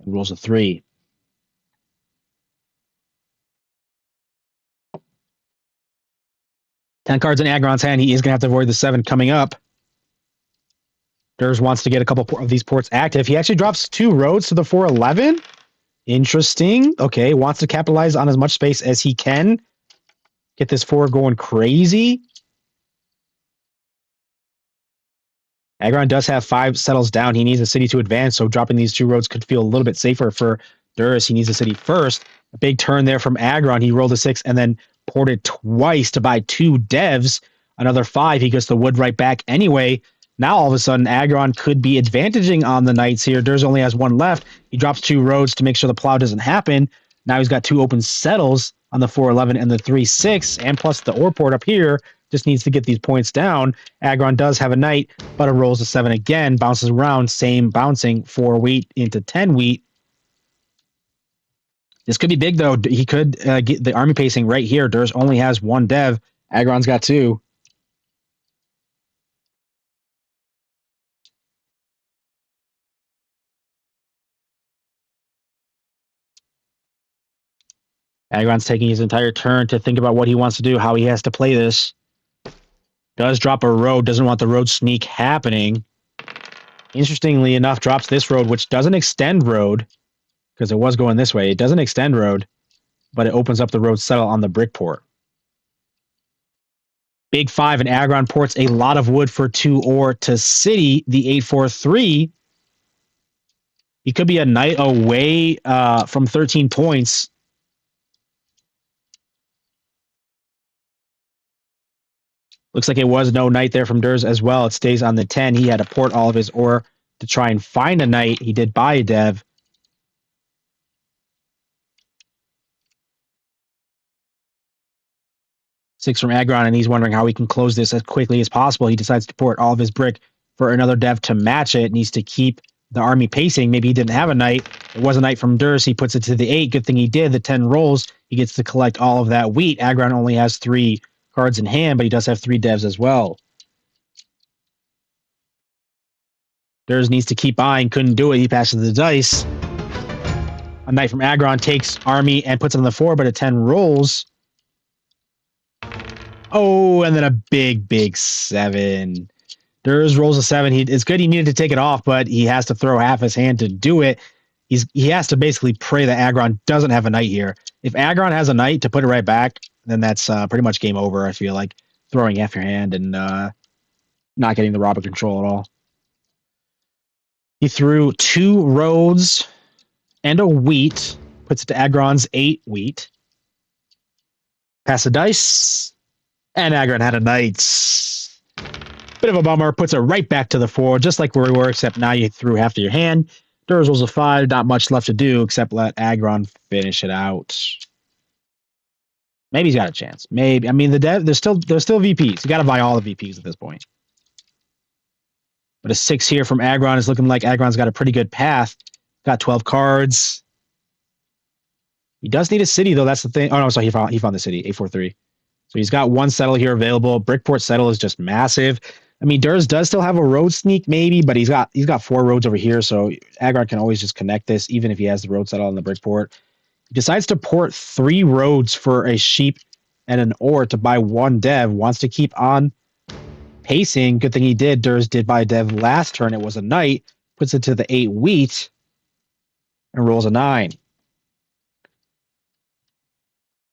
and rolls a 3. Ten cards in Aggron's hand. He is going to have to avoid the 7 coming up. Derse wants to get a couple of these ports active. He actually drops 2 roads to the 4-11. Interesting. Okay, wants to capitalize on as much space as he can. Get this 4 going crazy. Aggron does have 5 settles down. He needs a city to advance, so dropping these 2 roads could feel a little bit safer for Derse. He needs a city first. A big turn there from Aggron. He rolled a 6 and then ported twice to buy 2 devs. Another 5, he gets the wood right back anyway. Now all of a sudden, Aggron could be advantaging on the knights here. Derse only has 1 left. He drops 2 roads to make sure the plow doesn't happen. Now he's got 2 open settles on the 4-11 and the 3-6, and plus the ore port up here just needs to get these points down. Aggron does have a knight, but it rolls a 7 again, bounces around, same bouncing, 4 wheat into 10 wheat. This could be big, though. He could get the army pacing right here. Derse only has 1 dev. Aggron's got 2. Aggron's taking his entire turn to think about what he wants to do, how he has to play this. Does drop a road, doesn't want the road sneak happening. Interestingly enough, drops this road, which doesn't extend road, because it was going this way. It doesn't extend road, but it opens up the road settle on the brick port. Big 5, and Aggron ports a lot of wood for 2 ore to city, the 8-4-3. He could be a knight away from 13 points. Looks like it was no knight there from Derse as well. It stays on the 10. He had to port all of his ore to try and find a knight. He did buy a dev. Six from Aggron, and he's wondering how he can close this as quickly as possible. He decides to port all of his brick for another dev to match it. Needs to keep the army pacing. Maybe he didn't have a knight. It was a knight from Derse. He puts it to the 8. Good thing he did. The 10 rolls. He gets to collect all of that wheat. Aggron only has 3 cards in hand, but he does have 3 devs as well. Derse needs to keep buying. Couldn't do it. He passes the dice. A knight from Aggron takes army and puts it on the 4, but a 10 rolls. Oh, and then a big 7. Derse rolls a 7. It's good he needed to take it off, but he has to throw half his hand to do it. He has to basically pray that Aggron doesn't have a knight here. If Aggron has a knight to put it right back, then that's pretty much game over, I feel like. Throwing half your hand and not getting the Robert control at all. He threw 2 roads and a wheat. Puts it to Aggron's 8 wheat. Pass the dice. And Aggron had a knight. Bit of a bummer. Puts it right back to the 4, just like where we were, except now you threw half to your hand. Derse rolls a 5. Not much left to do, except let Aggron finish it out. Maybe he's got a chance. Maybe. I mean, there's still VPs. You got to buy all the VPs at this point. But a 6 here from Aggron is looking like Aggron's got a pretty good path. Got 12 cards. He does need a city, though. That's the thing. Oh, no, so he found the city, 8-4-3. So he's got 1 settle here available. Brickport settle is just massive. I mean, Derse does still have a road sneak, maybe, but he's got 4 roads over here, so Aggron can always just connect this, even if he has the road settle on the brickport. He decides to port 3 roads for a sheep and an ore to buy 1 dev. Wants to keep on pacing. Good thing he did. Derse did buy a dev last turn. It was a knight. Puts it to the 8 wheat and rolls a 9.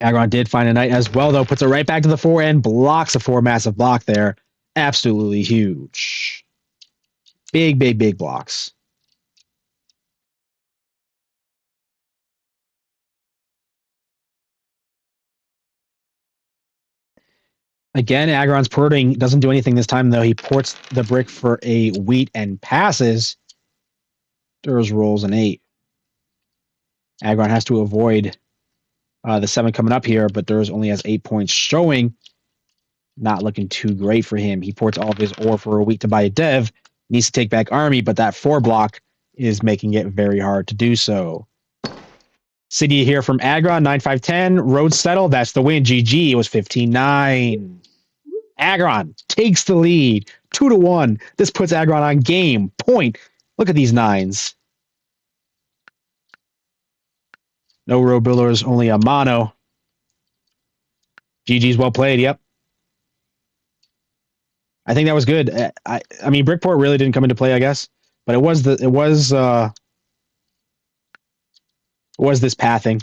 Aggron did find a knight as well, though. Puts it right back to the 4 and blocks a 4 massive block there. Absolutely huge. Big blocks. Again, Aggron's porting doesn't do anything this time, though. He ports the brick for a wheat and passes. Derse rolls an 8. Aggron has to avoid the 7 coming up here, but Derse only has 8 points showing. Not looking too great for him. He ports all of his ore for a wheat to buy a dev. Needs to take back army, but that 4 block is making it very hard to do so. City here from Aggron, 9-5-10. Road settle, that's the win. GG, it was 15-9. Aggron takes the lead, 2-1. This puts Aggron on game point. Look at these 9s. No road builders, only a mono. GG's well played, yep. I think that was good. I mean, Brickport really didn't come into play, I guess, but it was this pathing.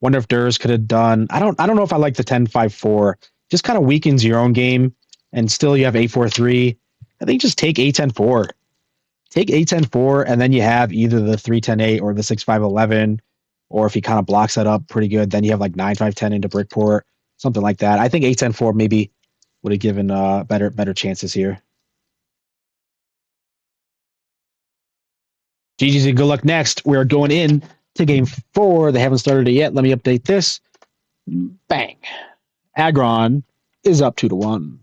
Wonder if Derse could have done. I don't know if I like the 10-5-4. Just kind of weakens your own game, and still you have 8-4-3. I think just take 8-10-4. Take 8-10-4, and then you have either the 3-10-8 or the 6-5-11. Or if he kind of blocks that up pretty good, then you have like 9-5-10 into Brickport. something like that. I think 8-10-4 maybe would have given better chances here. GG's and good luck next. We're going in to game 4. They haven't started it yet. Let me update this. Bang. Aggron is up 2-1.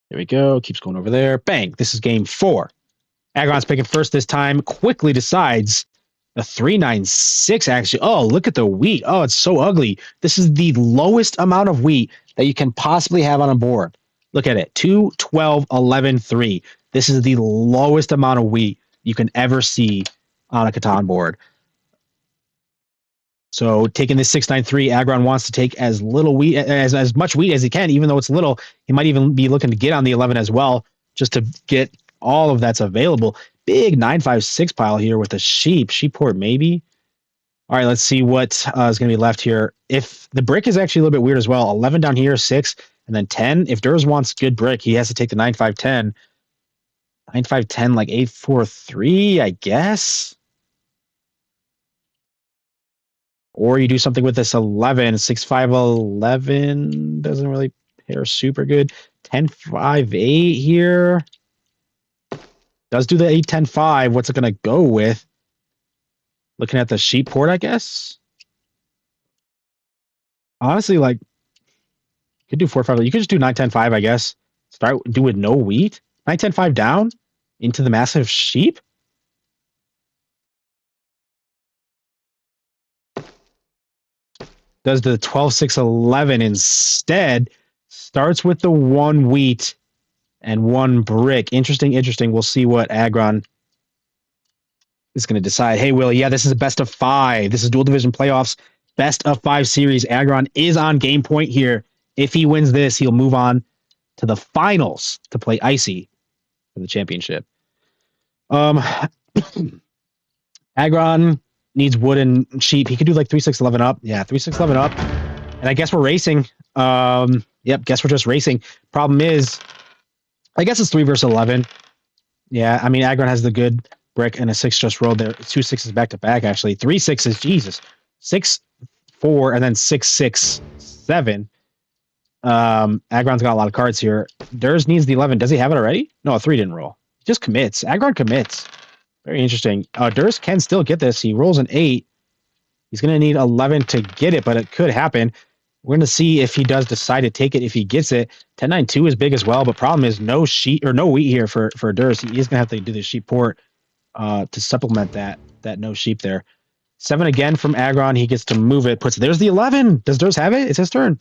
There we go. Keeps going over there. Bang. This is game 4. Aggron's picking first this time. Quickly decides a 396, actually. Oh, look at the wheat. Oh, it's so ugly. This is the lowest amount of wheat that you can possibly have on a board. Look at it. 2, 12, 11, 3. This is the lowest amount of wheat you can ever see on a Catan board. So taking this 693, Aggron wants to take as little wheat, as much wheat as he can, even though it's little. He might even be looking to get on the 11 as well, just to get all of that's available. Big 956 pile here with a sheep port maybe. All right, let's see what is going to be left here. If the brick is actually a little bit weird as well. 11 down here, 6, and then 10. If Derse wants good brick, he has to take the 9510. 9510, like 843, I guess. Or you do something with this 11, 6-5-11 doesn't really pair super good. 10-5-8 here. Does do the 8-10-5. What's it going to go with? Looking at the sheep port, I guess. Honestly, like, you could do 4-5. You could just do 9-10-5, I guess. Do with no wheat. 9-10-5 down into the massive sheep. Does the 12-6-11 instead. Starts with the 1 wheat and 1 brick. Interesting. We'll see what Aggron is going to decide. Hey, Willie, yeah, this is a best of 5. This is Duel Division Playoffs, best of 5 series. Aggron is on game point here. If he wins this, he'll move on to the finals to play Icy for the championship. Aggron needs wood and sheep. He could do like 3-6-11 up. Yeah, 3-6-11 up. And I guess we're racing. Yep, guess we're just racing. Problem is, I guess it's 3 versus 11. Yeah, I mean, Aggron has the good brick and a 6 just rolled there. 2 6s back to back, actually. 3 6s, Jesus. 6, 4, and then 6, 6, 7. Aggron's got a lot of cards here. Derse needs the 11. Does he have it already? No, a 3 didn't roll. He just commits. Aggron commits. Very interesting. Derse can still get this. He rolls an 8. He's going to need 11 to get it, but it could happen. We're going to see if he does decide to take it. If he gets it, 10-9-2 is big as well. But problem is no sheep or no wheat here for Derse. He's going to have to do the sheep port to supplement that no sheep there. 7 again from Aggron. He gets to move it. There's the 11. Does Derse have it? It's his turn.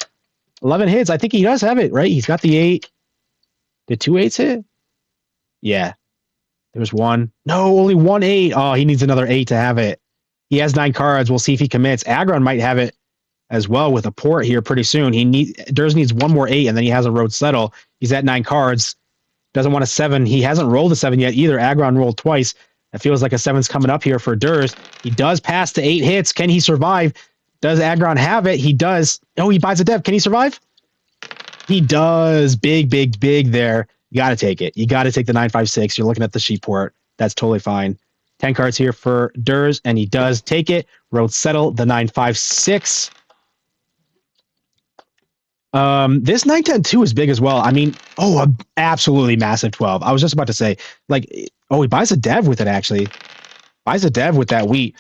11 hits. I think he does have it, right? He's got the 8. Did 2 8s hit? Yeah. There's 1. No, only 1 8. Oh, he needs another 8 to have it. He has 9 cards. We'll see if he commits. Aggron might have it as well with a port here pretty soon. Derse needs 1 more 8, and then he has a road settle. He's at 9 cards. Doesn't want a 7. He hasn't rolled a 7 yet either. Aggron rolled twice. It feels like a 7's coming up here for Derse. He does pass to 8 hits. Can he survive? Does Aggron have it? He does. Oh, he buys a dev. Can he survive? He does. Big there. You got to take it. You got to take the 956. You're looking at the sheep port. That's totally fine. 10 cards here for Derse, and he does take it. Road settle the 956. This 9-10-2 is big as well. I mean, absolutely massive 12. I was just about to say, like, he buys a dev with it, actually. Buys a dev with that wheat.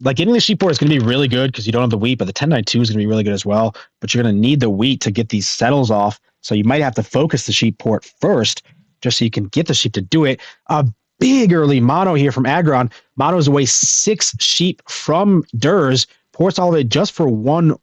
Like, getting the sheep port is going to be really good because you don't have the wheat, but the 10-9-2 is going to be really good as well. But you're going to need the wheat to get these settles off. So you might have to focus the sheep port first just so you can get the sheep to do it. A big early mono here from Aggron. Mono's away 6 sheep from Derse. Ports all of it just for 1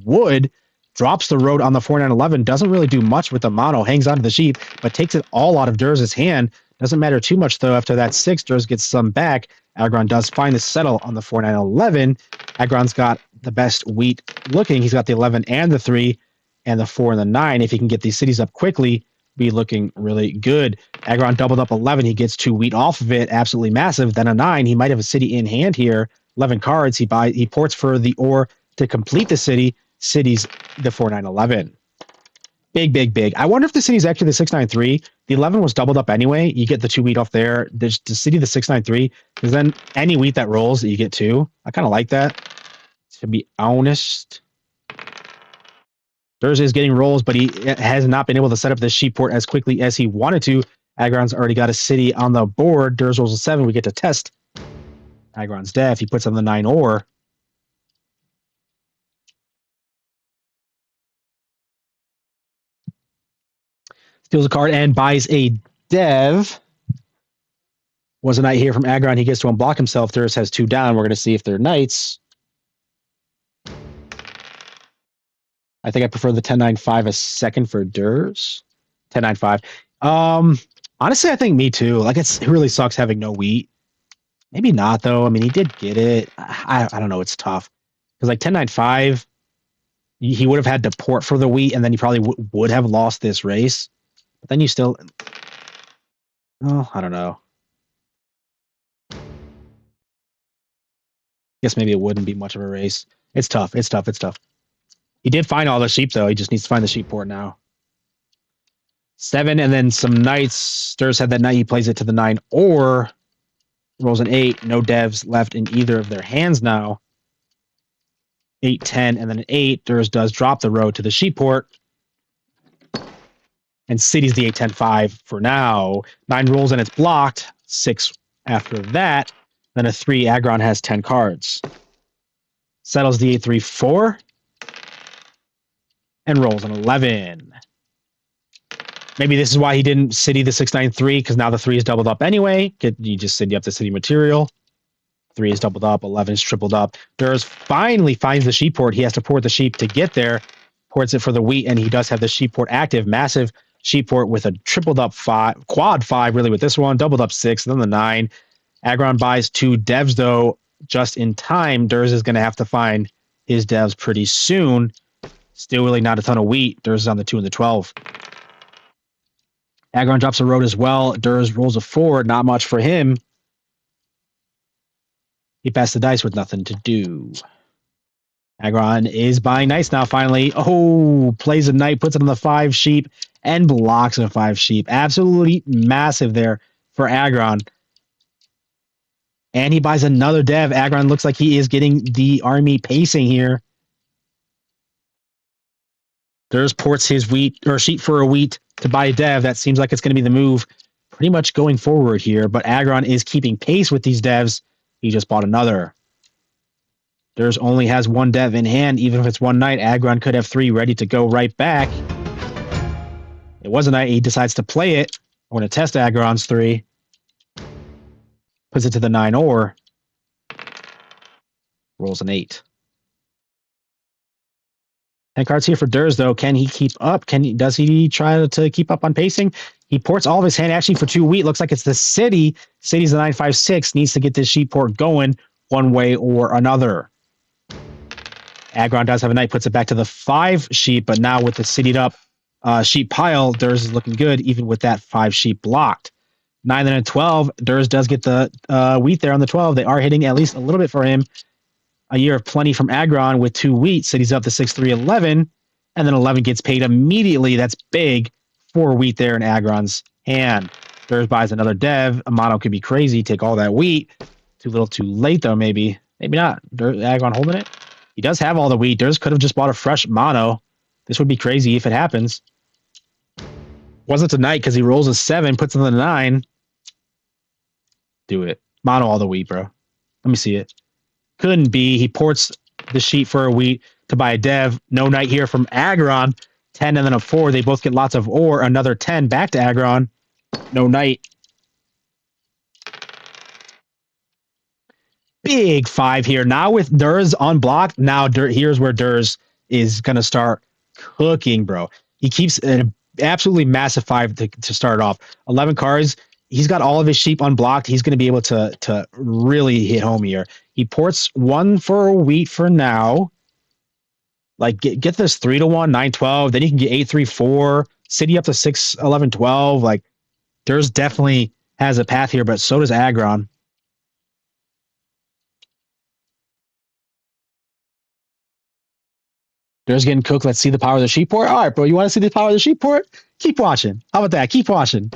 wood. Drops the road on the 4-9-11. Doesn't really do much with the mono. Hangs onto the sheep, but takes it all out of Derse's hand. Doesn't matter too much, though. After that 6, Derse gets some back. Aggron does find the settle on the 4-9-11. Aggron's got the best wheat looking. He's got the 11 and the 3 and the 4 and the 9. If he can get these cities up quickly, be looking really good. Aggron doubled up 11. He gets 2 wheat off of it. Absolutely massive. Then a 9. He might have a city in hand here. 11 cards. He ports for the ore to complete the city. City's the 4911. Big, big, big. I wonder if the City's actually the 693. The 11 was doubled up anyway. You get the 2 wheat off there. There's the City the 693. Because then any wheat that rolls, you get 2. I kind of like that. To be honest. Derse is getting rolls, but he has not been able to set up the sheep port as quickly as he wanted to. Aggron's already got a City on the board. Derse rolls a 7. We get to test Aggron's dev. He puts on the 9 ore. Steals a card and buys a dev. Was a knight here from Aggron. He gets to unblock himself. Derse has 2 down. We're going to see if they're knights. I think I prefer the 10-9-5 a second for Derse. 10-9-5. Honestly, I think me too. Like, it really sucks having no wheat. Maybe not, though. I mean, he did get it. I don't know. It's tough. Because, like, 10-9-5, he would have had to port for the wheat, and then he probably would have lost this race. But then you still... Oh, I don't know. Guess maybe it wouldn't be much of a race. It's tough. It's tough. It's tough. He did find all the sheep, though. He just needs to find the sheep port now. 7, and then some knights. Derse had that knight. He plays it to the 9, or rolls an 8. No devs left in either of their hands now. 8, 10, and then an 8. Derse does drop the road to the sheep port. And City's the 8, 10, 5 for now. 9 rolls, and it's blocked. 6 after that. Then a 3. Aggron has 10 cards. Settles the 8, 3, 4. And rolls an 11. Maybe this is why he didn't City the 693, because now the 3 is doubled up anyway. You just City up the City material. 3 is doubled up. 11 is tripled up. Derse finally finds the sheep port. He has to port the sheep to get there. Ports it for the wheat, and he does have the sheep port active. Massive sheep port with a tripled up 5, quad 5 really with this one, doubled up 6, and then the 9. Aggron buys 2 devs, though, just in time. Derse is going to have to find his devs pretty soon. Still really not a ton of wheat. Derse is on the 2 and the 12. Aggron drops a road as well. Derse rolls a 4. Not much for him. He passed the dice with nothing to do. Aggron is buying knights now, finally. Oh, plays a knight, puts it on the 5 sheep, and blocks a 5 sheep. Absolutely massive there for Aggron. And he buys another dev. Aggron looks like he is getting the army pacing here. Derse ports his wheat or sheep for a wheat to buy a dev. That seems like it's going to be the move pretty much going forward here. But Aggron is keeping pace with these devs. He just bought another. Derse only has 1 dev in hand. Even if it's 1 knight, Aggron could have 3 ready to go right back. It was a knight. He decides to play it. I'm going to test Aggron's 3. Puts it to the 9 ore. Rolls an 8. 10 cards here for Derse, though. Can he keep up? Does he try to keep up on pacing? He ports all of his hand actually for 2 wheat. Looks like it's the City. City's the 956. Needs to get this sheep port going one way or another. Aggron does have a knight. Puts it back to the 5 sheep, but now with the citied up sheep pile, Derse is looking good, even with that 5 sheep blocked. 9 and a 12. Derse does get the wheat there on the 12. They are hitting at least a little bit for him. A year of plenty from Aggron with 2 wheat. City's up to 6, 3, 11. And then 11 gets paid immediately. That's big. 4 wheat there in Aggron's hand. Derse buys another dev. A mono could be crazy. Take all that wheat. Too little too late, though, maybe. Maybe not. Aggron holding it. He does have all the wheat. Derse could have just bought a fresh mono. This would be crazy if it happens. Wasn't tonight because he rolls a 7, puts in the 9. Do it. Mono all the wheat, bro. Let me see it. Couldn't be. He ports the sheep for a wheat to buy a dev. No knight here from Aggron. 10 and then a 4. They both get lots of ore. Another 10 back to Aggron. No knight. Big 5 here. Now with Derse unblocked, now here's where Derse is going to start cooking, bro. He keeps an absolutely massive 5 to start off. 11 cards. He's got all of his sheep unblocked. He's going to be able to really hit home here. He ports 1 for a wheat for now. Like, get this 3-1, 9, 12. Then you can get 8, 3, 4. City up to 6, 11, 12. Like, Derse definitely has a path here, but so does Aggron. Derse getting cooked. Let's see the power of the sheep port. All right, bro. You want to see the power of the sheep port? Keep watching. How about that? Keep watching.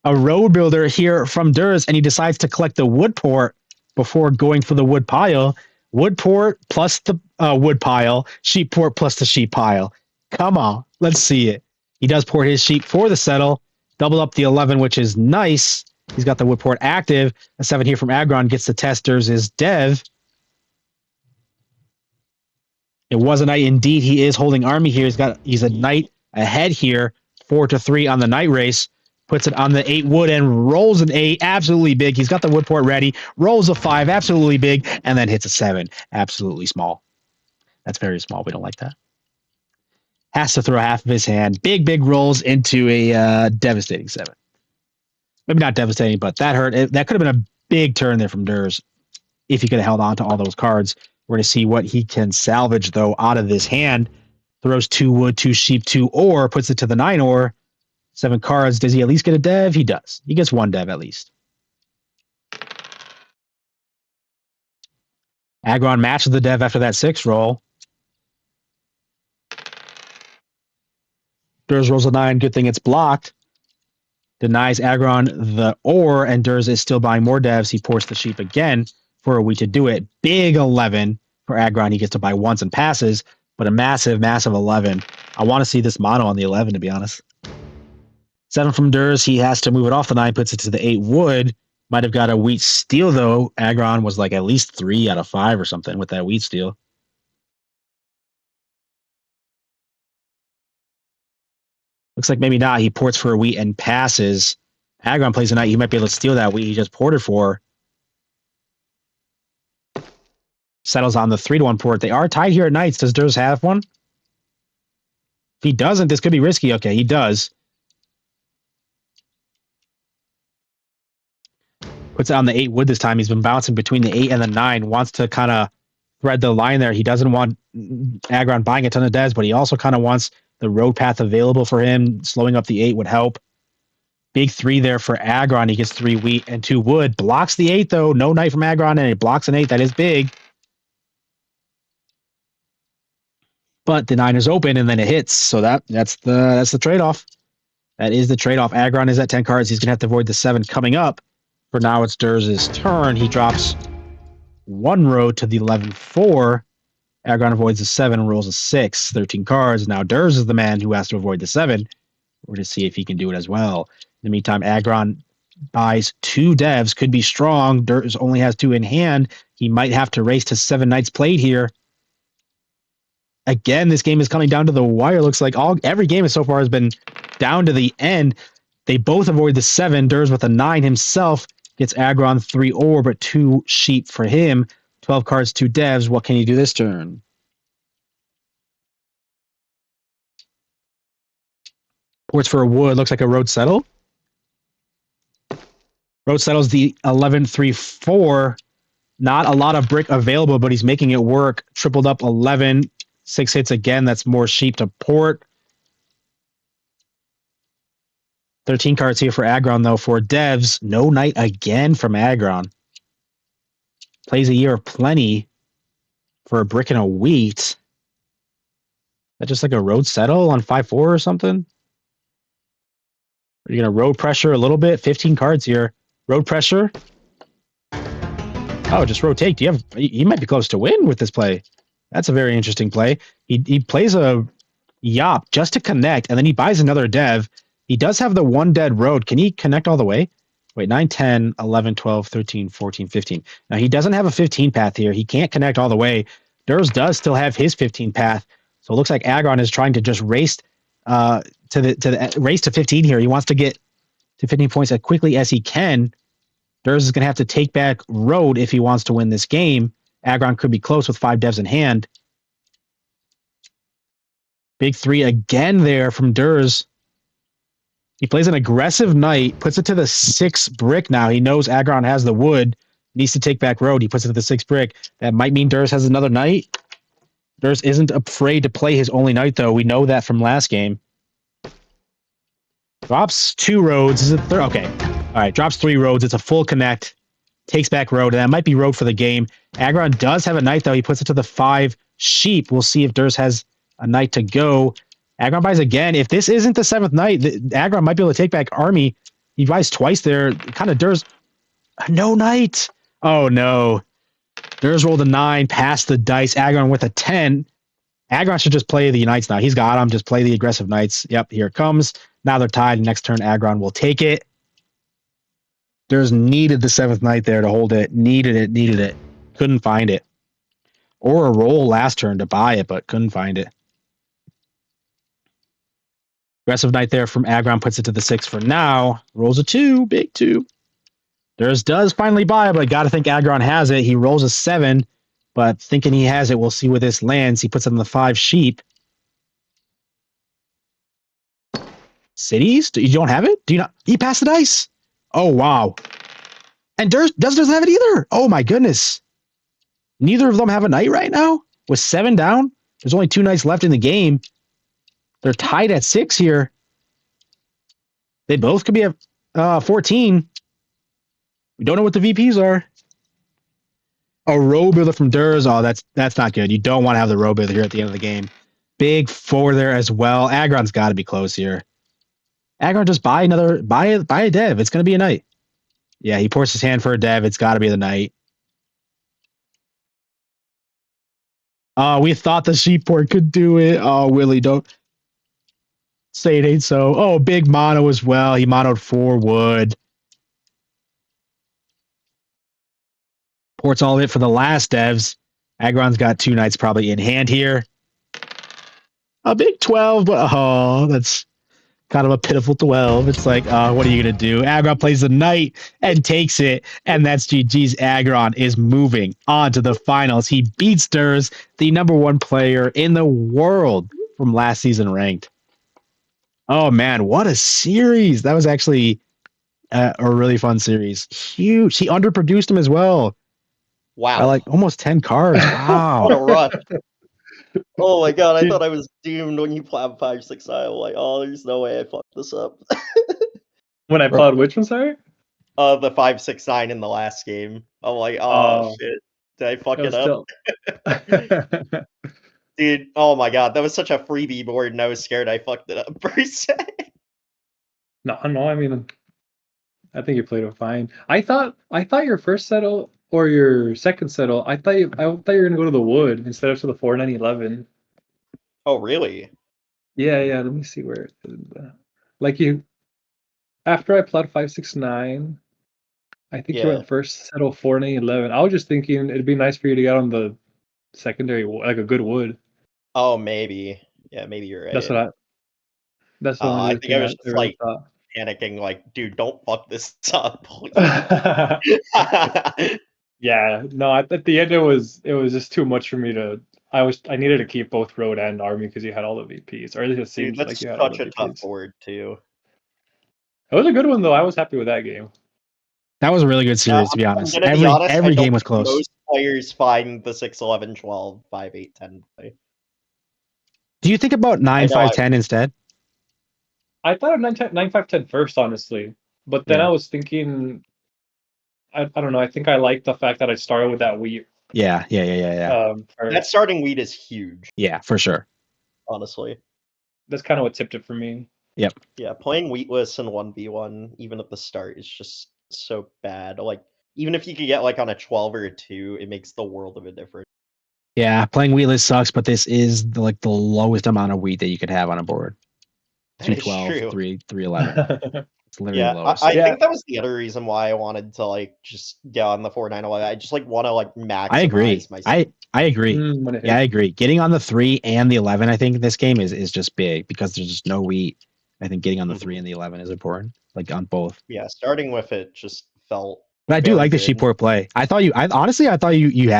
A road builder here from Derse, and he decides to collect the wood port before going for the wood pile. Wood port plus the wood pile. Sheep port plus the sheep pile. Come on. Let's see it. He does port his sheep for the settle. Double up the 11, which is nice. He's got the wood port active. A 7 here from Aggron gets the testers is Dev. It was a knight indeed. He is holding army here. He's a knight ahead here. 4-3 on the knight race. Puts it on the 8 wood and rolls an 8. Absolutely big. He's got the wood port ready. Rolls a 5. Absolutely big. And then hits a 7. Absolutely small. That's very small. We don't like that. Has to throw half of his hand. Big rolls into a devastating 7. Maybe not devastating, but that hurt. That could have been a big turn there from Derse if he could have held on to all those cards. We're going to see what he can salvage, though, out of this hand. Throws 2 wood, 2 sheep, 2 ore, puts it to the 9 ore. 7 cards. Does he at least get a dev? He does. He gets 1 dev at least. Aggron matches the dev after that 6 roll. Derse rolls a 9. Good thing it's blocked. Denies Aggron the ore, and Derse is still buying more devs. He ports the sheep again for a week to do it. Big 11 for Aggron. He gets to buy once and passes, but a massive 11. I want to see this mono on the 11, to be honest. 7 from Derse. He has to move it off the 9, puts it to the 8 wood. Might have got a wheat steal, though. Aggron was like at least 3 out of 5 or something with that wheat steal. Looks like maybe not. He ports for a wheat and passes. Aggron plays a knight. He might be able to steal that wheat he just ported for. Settles on the 3-1 port. They are tied here at knights. Does Derse have one? If he doesn't, this could be risky. Okay, he does. Puts it on the 8 wood this time. He's been bouncing between the 8 and the 9. Wants to kind of thread the line there. He doesn't want Aggron buying a ton of devs, but he also kind of wants the road path available for him. Slowing up the 8 would help. Big 3 there for Aggron. He gets 3 wheat and 2 wood. Blocks the 8, though. No knight from Aggron, and it blocks an 8. That is big. But the 9 is open, and then it hits. So that's the trade-off. That is the trade-off. Aggron is at 10 cards. He's going to have to avoid the 7 coming up. For now, it's Derse's turn. He drops 1 road to the 11-4. Aggron avoids the 7 and rolls a 6. 13 cards. Now Derse is the man who has to avoid the 7. We're going to see if he can do it as well. In the meantime, Aggron buys 2 devs. Could be strong. Derse only has 2 in hand. He might have to race to 7 knights played here. Again, this game is coming down to the wire. Looks like every game so far has been down to the end. They both avoid the 7. Derse with a 9 himself gets Aggron 3 ore, but 2 sheep for him. 12 cards, 2 devs. What can he do this turn? Ports for a wood. Looks like a road settle. Road settles the 11-3-4. Not a lot of brick available, but he's making it work. Tripled up 11. 6 hits again. That's more sheep to port. 13 cards here for Aggron, though. For devs, no knight again from Aggron. Plays a year of plenty for a brick and a wheat. Is that just like a road settle on 5-4 or something? Are you going to road pressure a little bit? 15 cards here. Road pressure. Oh, just rotate. You might be close to win with this play. That's a very interesting play. He plays a yop just to connect, and then he buys another dev. He does have the 1 dead road. Can he connect all the way? Wait, 9, 10, 11, 12, 13, 14, 15. Now, he doesn't have a 15 path here. He can't connect all the way. Derse does still have his 15 path. So it looks like Aggron is trying to just race to the race to 15 here. He wants to get to 15 points as quickly as he can. Derse is going to have to take back road if he wants to win this game. Aggron could be close with 5 devs in hand. Big 3 again there from Derse. He plays an aggressive knight, puts it to the 6 brick now. He knows Aggron has the wood, needs to take back road. He puts it to the 6 brick. That might mean Derse has another knight. Derse isn't afraid to play his only knight, though. We know that from last game. Drops 2 roads. Is it third? Okay. All right, drops 3 roads. It's a full connect. Takes back road, and that might be road for the game. Aggron does have a knight, though. He puts it to the 5 sheep. We'll see if Derse has a knight to go. Aggron buys again. If this isn't the 7th knight, Aggron might be able to take back army. He buys twice there. Kind of Derse. No knight. Oh, no. Derse rolled a 9, passed the dice. Aggron with a 10. Aggron should just play the knights now. He's got them. Just play the aggressive knights. Yep, here it comes. Now they're tied. Next turn, Aggron will take it. Derse needed the 7th knight there to hold it. Needed it. Couldn't find it. Or a roll last turn to buy it, but couldn't find it. Aggressive knight there from Aggron puts it to the 6 for now. Rolls a 2, big 2. Derse does finally buy it, but I got to think Aggron has it. He rolls a 7, but thinking he has it, we'll see where this lands. He puts it on the 5 sheep. Cities? You don't have it? Do you not? He passed the dice. Oh, wow. And Derse doesn't have it either. Oh, my goodness. Neither of them have a knight right now? With 7 down? There's only 2 knights left in the game. They're tied at 6 here. They both could be at 14. We don't know what the VPs are. A row builder from Derse. Oh, that's not good. You don't want to have the row builder here at the end of the game. Big 4 there as well. Aggron's got to be close here. Aggron just buy a dev. It's going to be a knight. Yeah, he pours his hand for a dev. It's got to be the knight. We thought the sheep port could do it. Oh, Willie, don't say it ain't so. Oh, big mono as well. He monoed 4 wood. Ports all of it for the last devs. Aggron's got 2 knights probably in hand here. A big 12, but oh, that's kind of a pitiful 12. It's like, what are you going to do? Aggron plays the knight and takes it, and that's GG's. Aggron is moving on to the finals. He beats Derse, the #1 player in the world from last season ranked. Oh, man, what a series. That was actually a really fun series. Huge. He underproduced him as well. Wow. By like almost 10 cards. Wow. What a run. Oh my god, I thought I was doomed when you plowed 5-6 9. I'm like, oh, there's no way I fucked this up. When I plowed which one, sorry? The 5-6 9 in the last game. I'm like, oh shit. Did I fuck it up? Dude, oh my god, that was such a freebie board and I was scared I fucked it up per se. No, I mean, I think you played it fine. I thought your first settle or your second settle, I thought you were gonna go to the wood instead of to the 4 9 11. Oh really? Yeah. Let me see where it is. Like you, after I plowed 5 6 9, I think you went first settle 4 9 11. I was just thinking it'd be nice for you to get on the secondary, like a good wood. Oh, maybe. Yeah, maybe you're right. That's what I think I was just like panicking, like, dude, don't fuck this up. Yeah, no. At the end, it was just too much for me to. I needed to keep both road and army because you had all the VPs, or at least it seemed like you had all the VPs. Such a tough board too. It was a good one though. I was happy with that game. That was a really good series, to be honest. Every game was close. Most players find the 6 11 12 5 8 10 play. Do you think about 9 5 10 instead? I thought of 9 5 10 first, honestly, but then I was thinking. I don't know. I think I like the fact that I started with that wheat. Yeah. That starting wheat is huge. Yeah, for sure. Honestly, that's kind of what tipped it for me. Yep. Yeah, playing wheatless in 1v1 even at the start is just so bad. Like, even if you could get like on a 12 or a 2, it makes the world of a difference. Yeah, playing wheatless sucks, but this is the lowest amount of wheat that you could have on a board. 212, 311. It's literally the lowest. I think that was the other reason why I wanted to like just get on the 4 9 11. I just like want to like maximize. I agree. I agree. I agree. Getting on the 3 and the 11, I think this game is just big because there's just no wheat. I think getting on the 3 and the 11 is important, like on both. Yeah, starting with it just felt. But I do like the sheep port play. I thought you had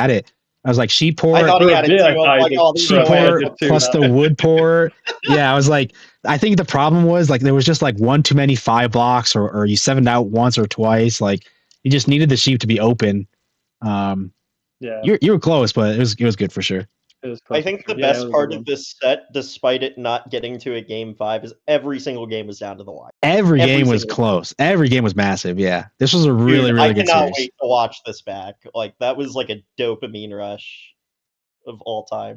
it. I was like sheep port. I thought he had it too. Sheep port plus the wood port. Yeah, I was like, I think the problem was like there was just like one too many 5 blocks, or you 7'd out once or twice. Like you just needed the sheep to be open. Yeah, you were close, but it was good for sure. I think the best part of this set, despite it not getting to a game 5, is every single game was down to the wire. Every game was close. Every game was massive. Yeah, this was a really good series. I cannot wait to watch this back. Like that was like a dopamine rush of all time.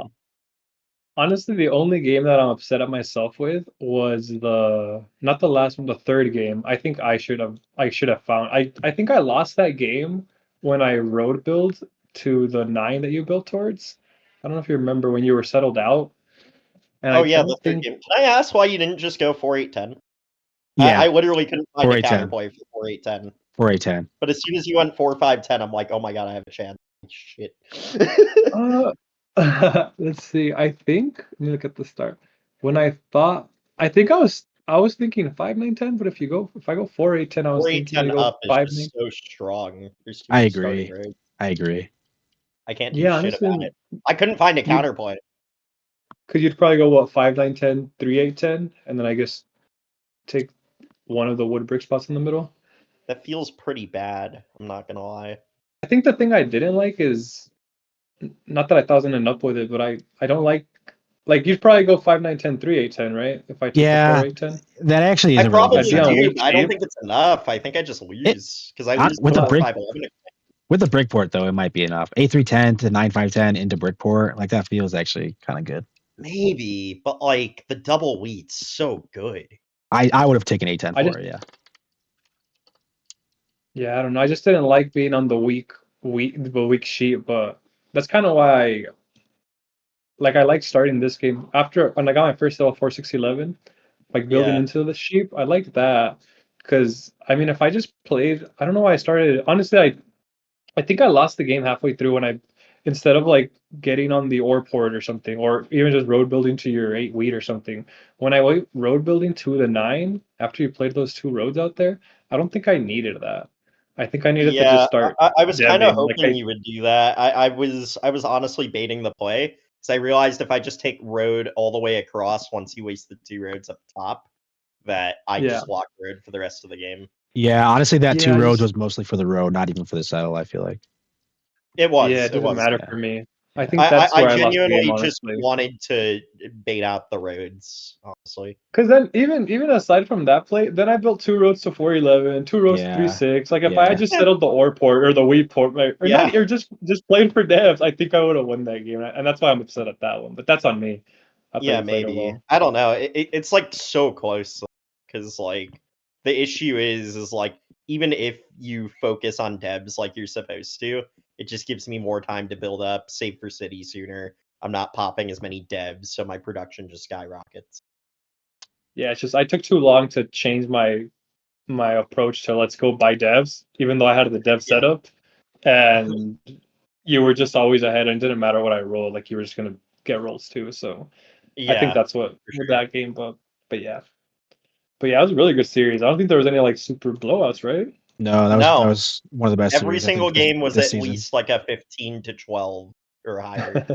Honestly, the only game that I'm upset at myself with was not the last one, the third game. I think I should have found. I think I lost that game when I road build to the 9 that you built towards. I don't know if you remember when you were settled out. And Oh I yeah, the don't third think game. Can I ask why you didn't just go 4-8-10? Yeah, I literally couldn't find a 4-8-10. counterplay for 4-8-10. 4-8-10. But as soon as you went 4-5-10, I'm like, oh my god, I have a chance. Shit. uh let's see. I think let me look at the start. When I think I was thinking 5-9-10, but if I go 4-8-10, I was thinking to 4-8-10 go up is 5-9. just so strong. There's too I many starting agree. roads. I agree. I can't do Yeah, shit about honestly, it. I couldn't find a you counterplay. because you'd probably go what 5-9-10, 3-8-10, and then I guess take one of the wood brick spots in the middle. That feels pretty bad. I'm not gonna lie. I think the thing I didn't like is not that I thought I was gonna end up with it, but I don't like you'd probably go 5-9-10, 3-8-10, right? If I took the Yeah, 4-8-10. that actually I isn't really probably good Yeah, setup. do, weak but I don't shape. think it's enough. I think I just lose because I Not lose with the brick 5-11. with the brickport though, it might be enough. 8-3-10 to 9-5-10 into brickport, like that feels actually kind of good. Maybe, but like the double wheat's so good. I would have taken 8-10 I for just it, yeah. Yeah, I don't know. I just didn't like being on the weak sheet, but that's kind of why I like starting this game after when I got my first L4-6-11, like building Yeah, into the sheep. I like that because I mean, if I just played, I don't know why I started. Honestly, I think I lost the game halfway through when I instead of like getting on the ore port or something, or even just road building to your 8 wheat or something. When I went road building to the 9 after you played those 2 roads out there, I don't think I needed that. I think I needed to just yeah. start I was kind of deving. hoping you would do that. I was honestly baiting the play because I realized if I just take road all the way across once you waste the 2 roads up top, that I Yeah, just lock road for the rest of the game. Yeah, honestly, that two yeah, roads just was mostly for the road, not even for the settle, I feel like. It yeah. was. It It doesn't was. matter Yeah. for me. I Yeah. think that's I where I lost the game, genuinely just honestly. wanted to bait out the roads, honestly. Because then even aside from that play, then I built 2 roads to 4-11, 2 roads to Yeah. 3-6. Like if I had Yeah. just settled the ore port or the wheat port, like, or Yeah. not, or just played for devs, I think I would have won that game, and that's why I'm upset at that one. But that's on me. I thought Yeah, you played it maybe. well. I don't know. It's like so close because like the issue is like even if you focus on devs like you're supposed to, it just gives me more time to build up, save for city sooner. I'm not popping as many devs, so my production just skyrockets. Yeah, it's just I took too long to change my approach to let's go buy devs, even though I had the dev Yeah. setup, and you were just always ahead, and it didn't matter what I rolled. Like you were just gonna get rolls too. So I think Yeah, that's what for with sure. that game, but yeah. But yeah, it was a really good series. I don't think there was any like super blowouts, right? No, that No, was one of the best every series, I single think, game was this at season. least like a 15 to 12 or higher.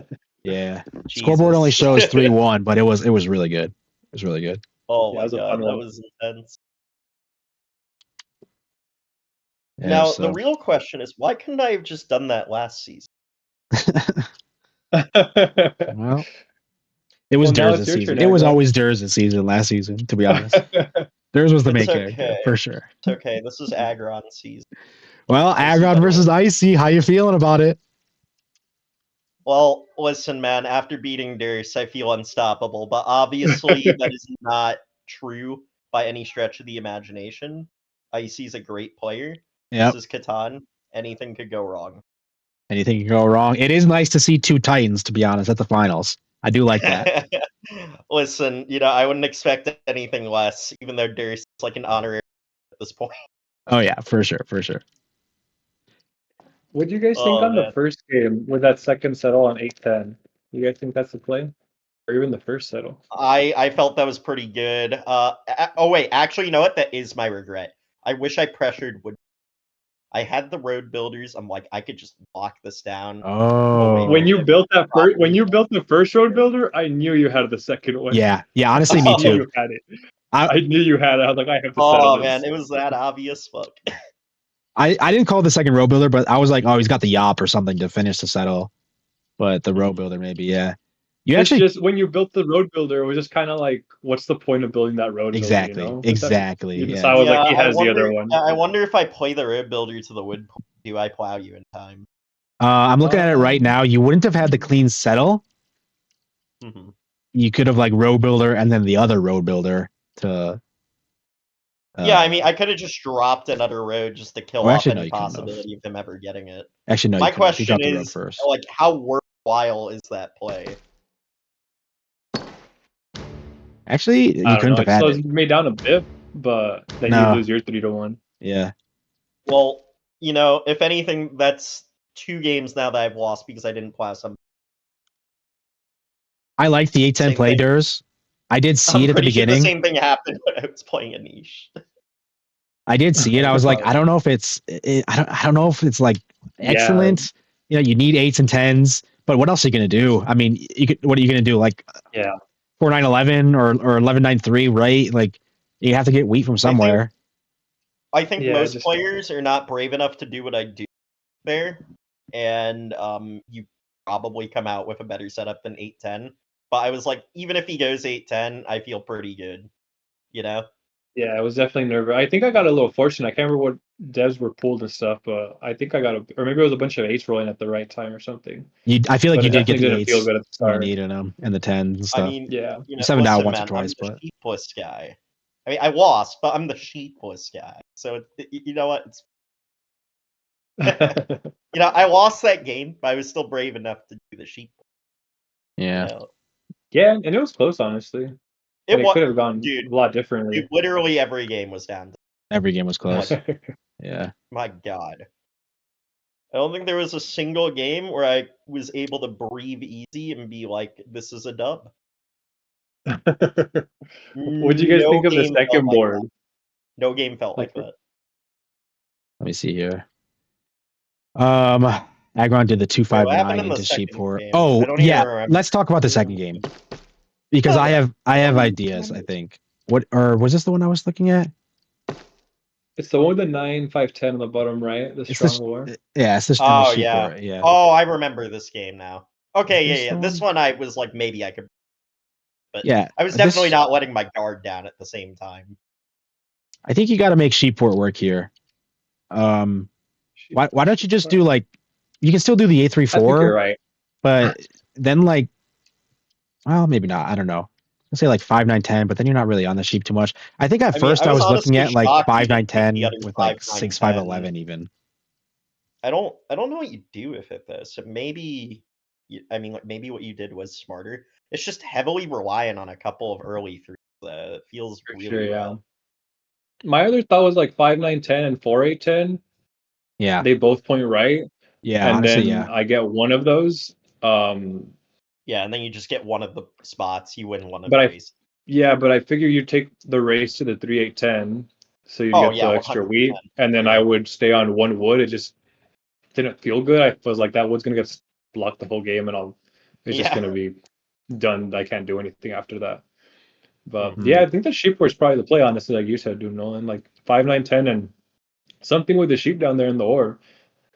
Yeah. Scoreboard only Jesus. shows 3-1, but it was really good. It was really good. Oh Yeah, it my was a fun god, that one. was intense. Yeah, Now, the so real question is, why couldn't I have just done that last season? well, it was Well, now Derse it's this your season. turn, It was Aggron. always Derse this season, last season, to be honest. Derse was the It's main character, okay. for sure. It's okay. This is Aggron season. Well, We'll see Aggron better versus ones. Icy. How you feeling about it? Well, listen, man, after beating Derse, I feel unstoppable, but obviously that is not true by any stretch of the imagination. Icy's a great player. This Yep. is Catan. Anything could go wrong. Anything can go wrong. It is nice to see 2 Titans, to be honest, at the finals. I do like that. Listen, I wouldn't expect anything less, even though Derse is like an honorary at this point. Oh yeah, for sure, for sure. What do you guys think Oh on the man. first game with that second settle on 8-10? You guys think that's the play? Or even the first settle? I felt that was pretty good. Oh wait, actually, you know what? That is my regret. I wish I pressured wood. I had the road builders. I'm like, I could just lock this down. Oh. When you built that first, when Properly. you built the first road builder, I knew you had the second one. Yeah, honestly, I me knew too. you had it. I, I knew you had it. I was like, I have to settle Oh this. man, it was that obvious. Fuck. I didn't call it the second road builder, but I was like, oh, he's got the yop or something to finish the settle. But the road builder, maybe, yeah. You It's actually just when you built the road builder, it was just kind of like, what's the point of building that road builder? You exactly, know? exactly, So I yeah. was Yeah, like, he I has the wonder. other one. I wonder if I play the road builder to the wood. Do I plow you in time? I'm looking at it right now. You wouldn't have had the clean settle, Mhm. you could have like road builder and then the other road builder to. Yeah, I mean, I could have just dropped another road just to kill off actually, no, any you couldn't have. possibility of him ever getting it. Actually, no. My You couldn't have. You question dropped the road is, first. like, how worthwhile is that play? Actually, you I don't couldn't know. have It had slows it. you made down a bit, but then you No. lose your 3-1. Yeah. Well, you know, if anything, that's 2 games now that I've lost because I didn't plow some. I like the 8-10 Same play, thing. Derse. I did see I'm it at the pretty sure the beginning. same thing happened when I was playing a niche. I did see it. I was like, I don't know if it's. I don't know if it's like excellent. You know, you need 8s and 10s, but what else are you gonna do? I mean, what are you gonna do? Like, 4-9-11 or 11-9-3, right? Like, you have to get wheat from somewhere. I think most players are not brave enough to do what I do there, and you probably come out with a better setup than 8-10. But I was like, even if he goes 8-10, I feel pretty good, you know? Yeah, I was definitely nervous. I think I got a little fortunate. I can't remember what devs were pulled and stuff, but I think I got or maybe it was a bunch of 8s rolling at the right time or something. I feel like but you did get the didn't feel 8s good at the when you start. needed them and the 10s and stuff. I mean, yeah, you know, 7 down once man, or twice, I'm the but sheepless guy. I mean, I lost, but I'm the sheepless guy. So you know what? You know, I lost that game, but I was still brave enough to do the sheep. Yeah. You know? Yeah, and it was close, honestly. It could have gone a lot differently. Dude, literally every game was down. Every game was close. Yeah. My God. I don't think there was a single game where I was able to breathe easy and be like, this is a dub. What do you guys think of the second board? No game felt like that. Let me see here. Aggron did the 2-5-9 into Sheepport. Oh, yeah. Let's talk about the second game. Because I have ideas, I think. Or was this the one I was looking at? It's the one with the 9-5-10 on the bottom right, the strong war. Yeah, it's the Sheepport. Yeah. Oh, I remember this game now. Okay, yeah. This one I was like, maybe I could. But yeah, I was definitely not letting my guard down at the same time. I think you got to make Sheepport work here. Why don't you just do like, you can still do the 8-3-4. I think you're right. But then like, well, maybe not. I don't know. I'll say like 5-9-10, but then you're not really on the sheep too much. I think at first I was looking at like 5-9-10 with like 6-5-11 even. I don't know what you do with it though. So maybe, I mean, like maybe what you did was smarter. It's just heavily reliant on a couple of early threes. It feels really yeah. My other thought was like 5-9-10 and 4-8-10. Yeah, they both point right. Yeah, and honestly, then I get one of those. Yeah, and then you just get one of the spots. You win one of the races. Yeah, but I figure you take the race to the 3-8-10, so you get the extra 100%. wheat, and then I would stay on one wood. It just didn't feel good. I was like, that wood's gonna get blocked the whole game, and it's just gonna be done. I can't do anything after that. But yeah, I think the sheep was probably the play, honestly, like you said, dude, Nolan. Like 5-9-10 and something with the sheep down there in the ore.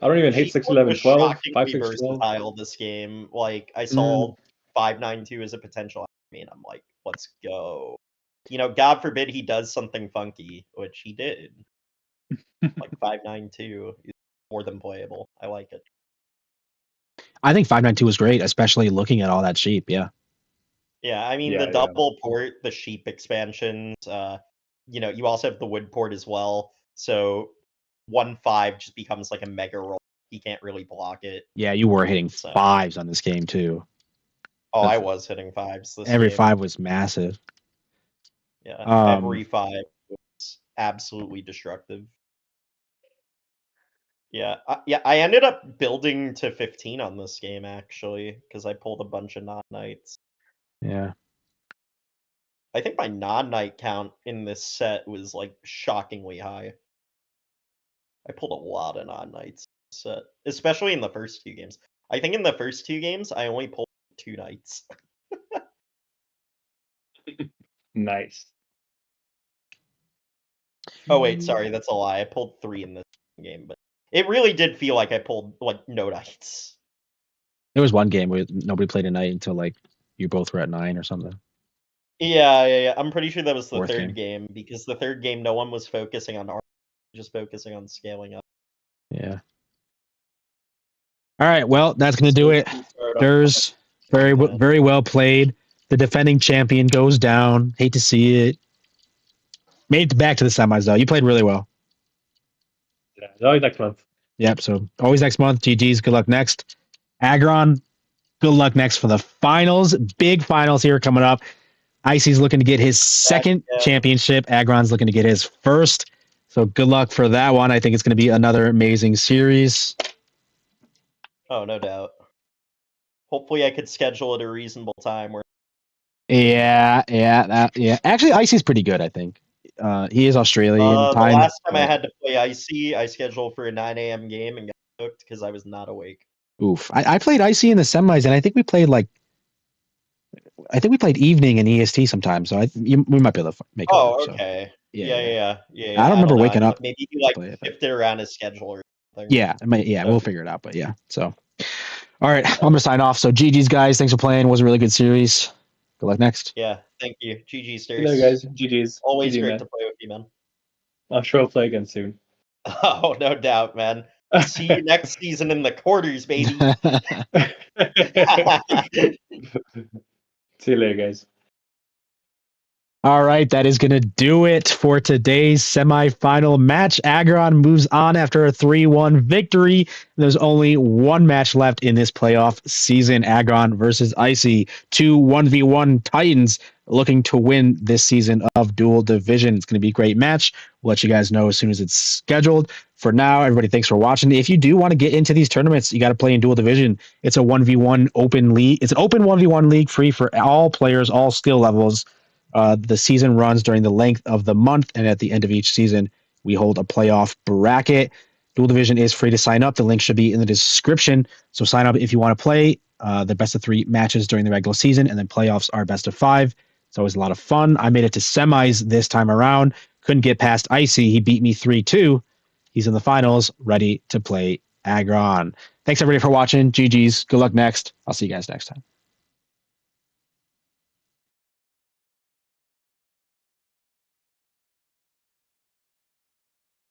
I don't even hate 6-11-12, 5-6-12. Versatile this game. Like I saw 5-9-2 as a potential. I mean, I'm like, let's go. You know, God forbid he does something funky, which he did. Like 5-9-2 is more than playable. I like it. I think 5-9-2 was great, especially looking at all that sheep. Yeah. Yeah, I mean the double port, the sheep expansions. You know, you also have the wood port as well. So 1-5 just becomes like a mega roll. He can't really block it. Yeah, you were hitting 5s on this game too. Oh, I was hitting 5s. Every 5 was massive. Yeah, every 5 was absolutely destructive. Yeah, I ended up building to 15 on this game actually because I pulled a bunch of non-knights. Yeah. I think my non-knight count in this set was like shockingly high. I pulled a lot of non-knights set, especially in the first 2 games. I think in the first 2 games I only pulled 2 knights. Nice. Oh wait, sorry, that's a lie. I pulled 3 in this game, but it really did feel like I pulled like no knights. There was one game where nobody played a knight until like you both were at 9 or something. Yeah. I'm pretty sure that was the third game because the third game no one was focusing on art, just focusing on scaling up. Yeah. All right, well, that's gonna do it. There's very well played. The defending champion goes down. Hate to see it. Made it back to the semis, though. You played really well. Yeah, always next month. Yep, so always next month. GG's. Good luck next. Aggron, good luck next for the finals. Big finals here coming up. Icy's looking to get his second championship. Aggron's looking to get his first. So good luck for that one. I think it's going to be another amazing series. Oh, no doubt. Hopefully I could schedule at a reasonable time. Yeah. Actually, Icy's pretty good, I think. He is Australian time. The last time I had to play Icy, I scheduled for a 9 a.m. game and got hooked because I was not awake. Oof. I played Icy in the semis, and I think we played evening and EST sometimes. So we might be able to make it work. Oh, okay. So. Yeah. I don't remember waking up. Maybe you shifted around his schedule or something. Yeah, we'll figure it out. But yeah, so all right, I'm gonna sign off. So GG's guys, thanks for playing. It was a really good series. Good luck next. Yeah, thank you. GG's, Derse. Hello guys, GG's. Always GG, great man. to play with you, man. I'm sure we'll play again soon. Oh, no doubt, man. See you next season in the quarters, baby. See you later, guys. All right, that is going to do it for today's semifinal match. Aggron moves on after a 3-1 victory. There's only one match left in this playoff season. Aggron versus Icy, 2 1v1 Titans looking to win this season of Duel Division. It's going to be a great match. We'll let you guys know as soon as it's scheduled. For now, everybody, thanks for watching. If you do want to get into these tournaments, you got to play in Duel Division. It's a 1v1 open league. It's an open 1v1 league free for all players, all skill levels. The season runs during the length of the month, and at the end of each season, we hold a playoff bracket. Duel Division is free to sign up. The link should be in the description. So sign up if you want to play the best of 3 matches during the regular season, and then playoffs are best of 5. It's always a lot of fun. I made it to semis this time around. Couldn't get past Icy. He beat me 3-2. He's in the finals, ready to play Aggron. Thanks, everybody, for watching. GG's. Good luck next. I'll see you guys next time.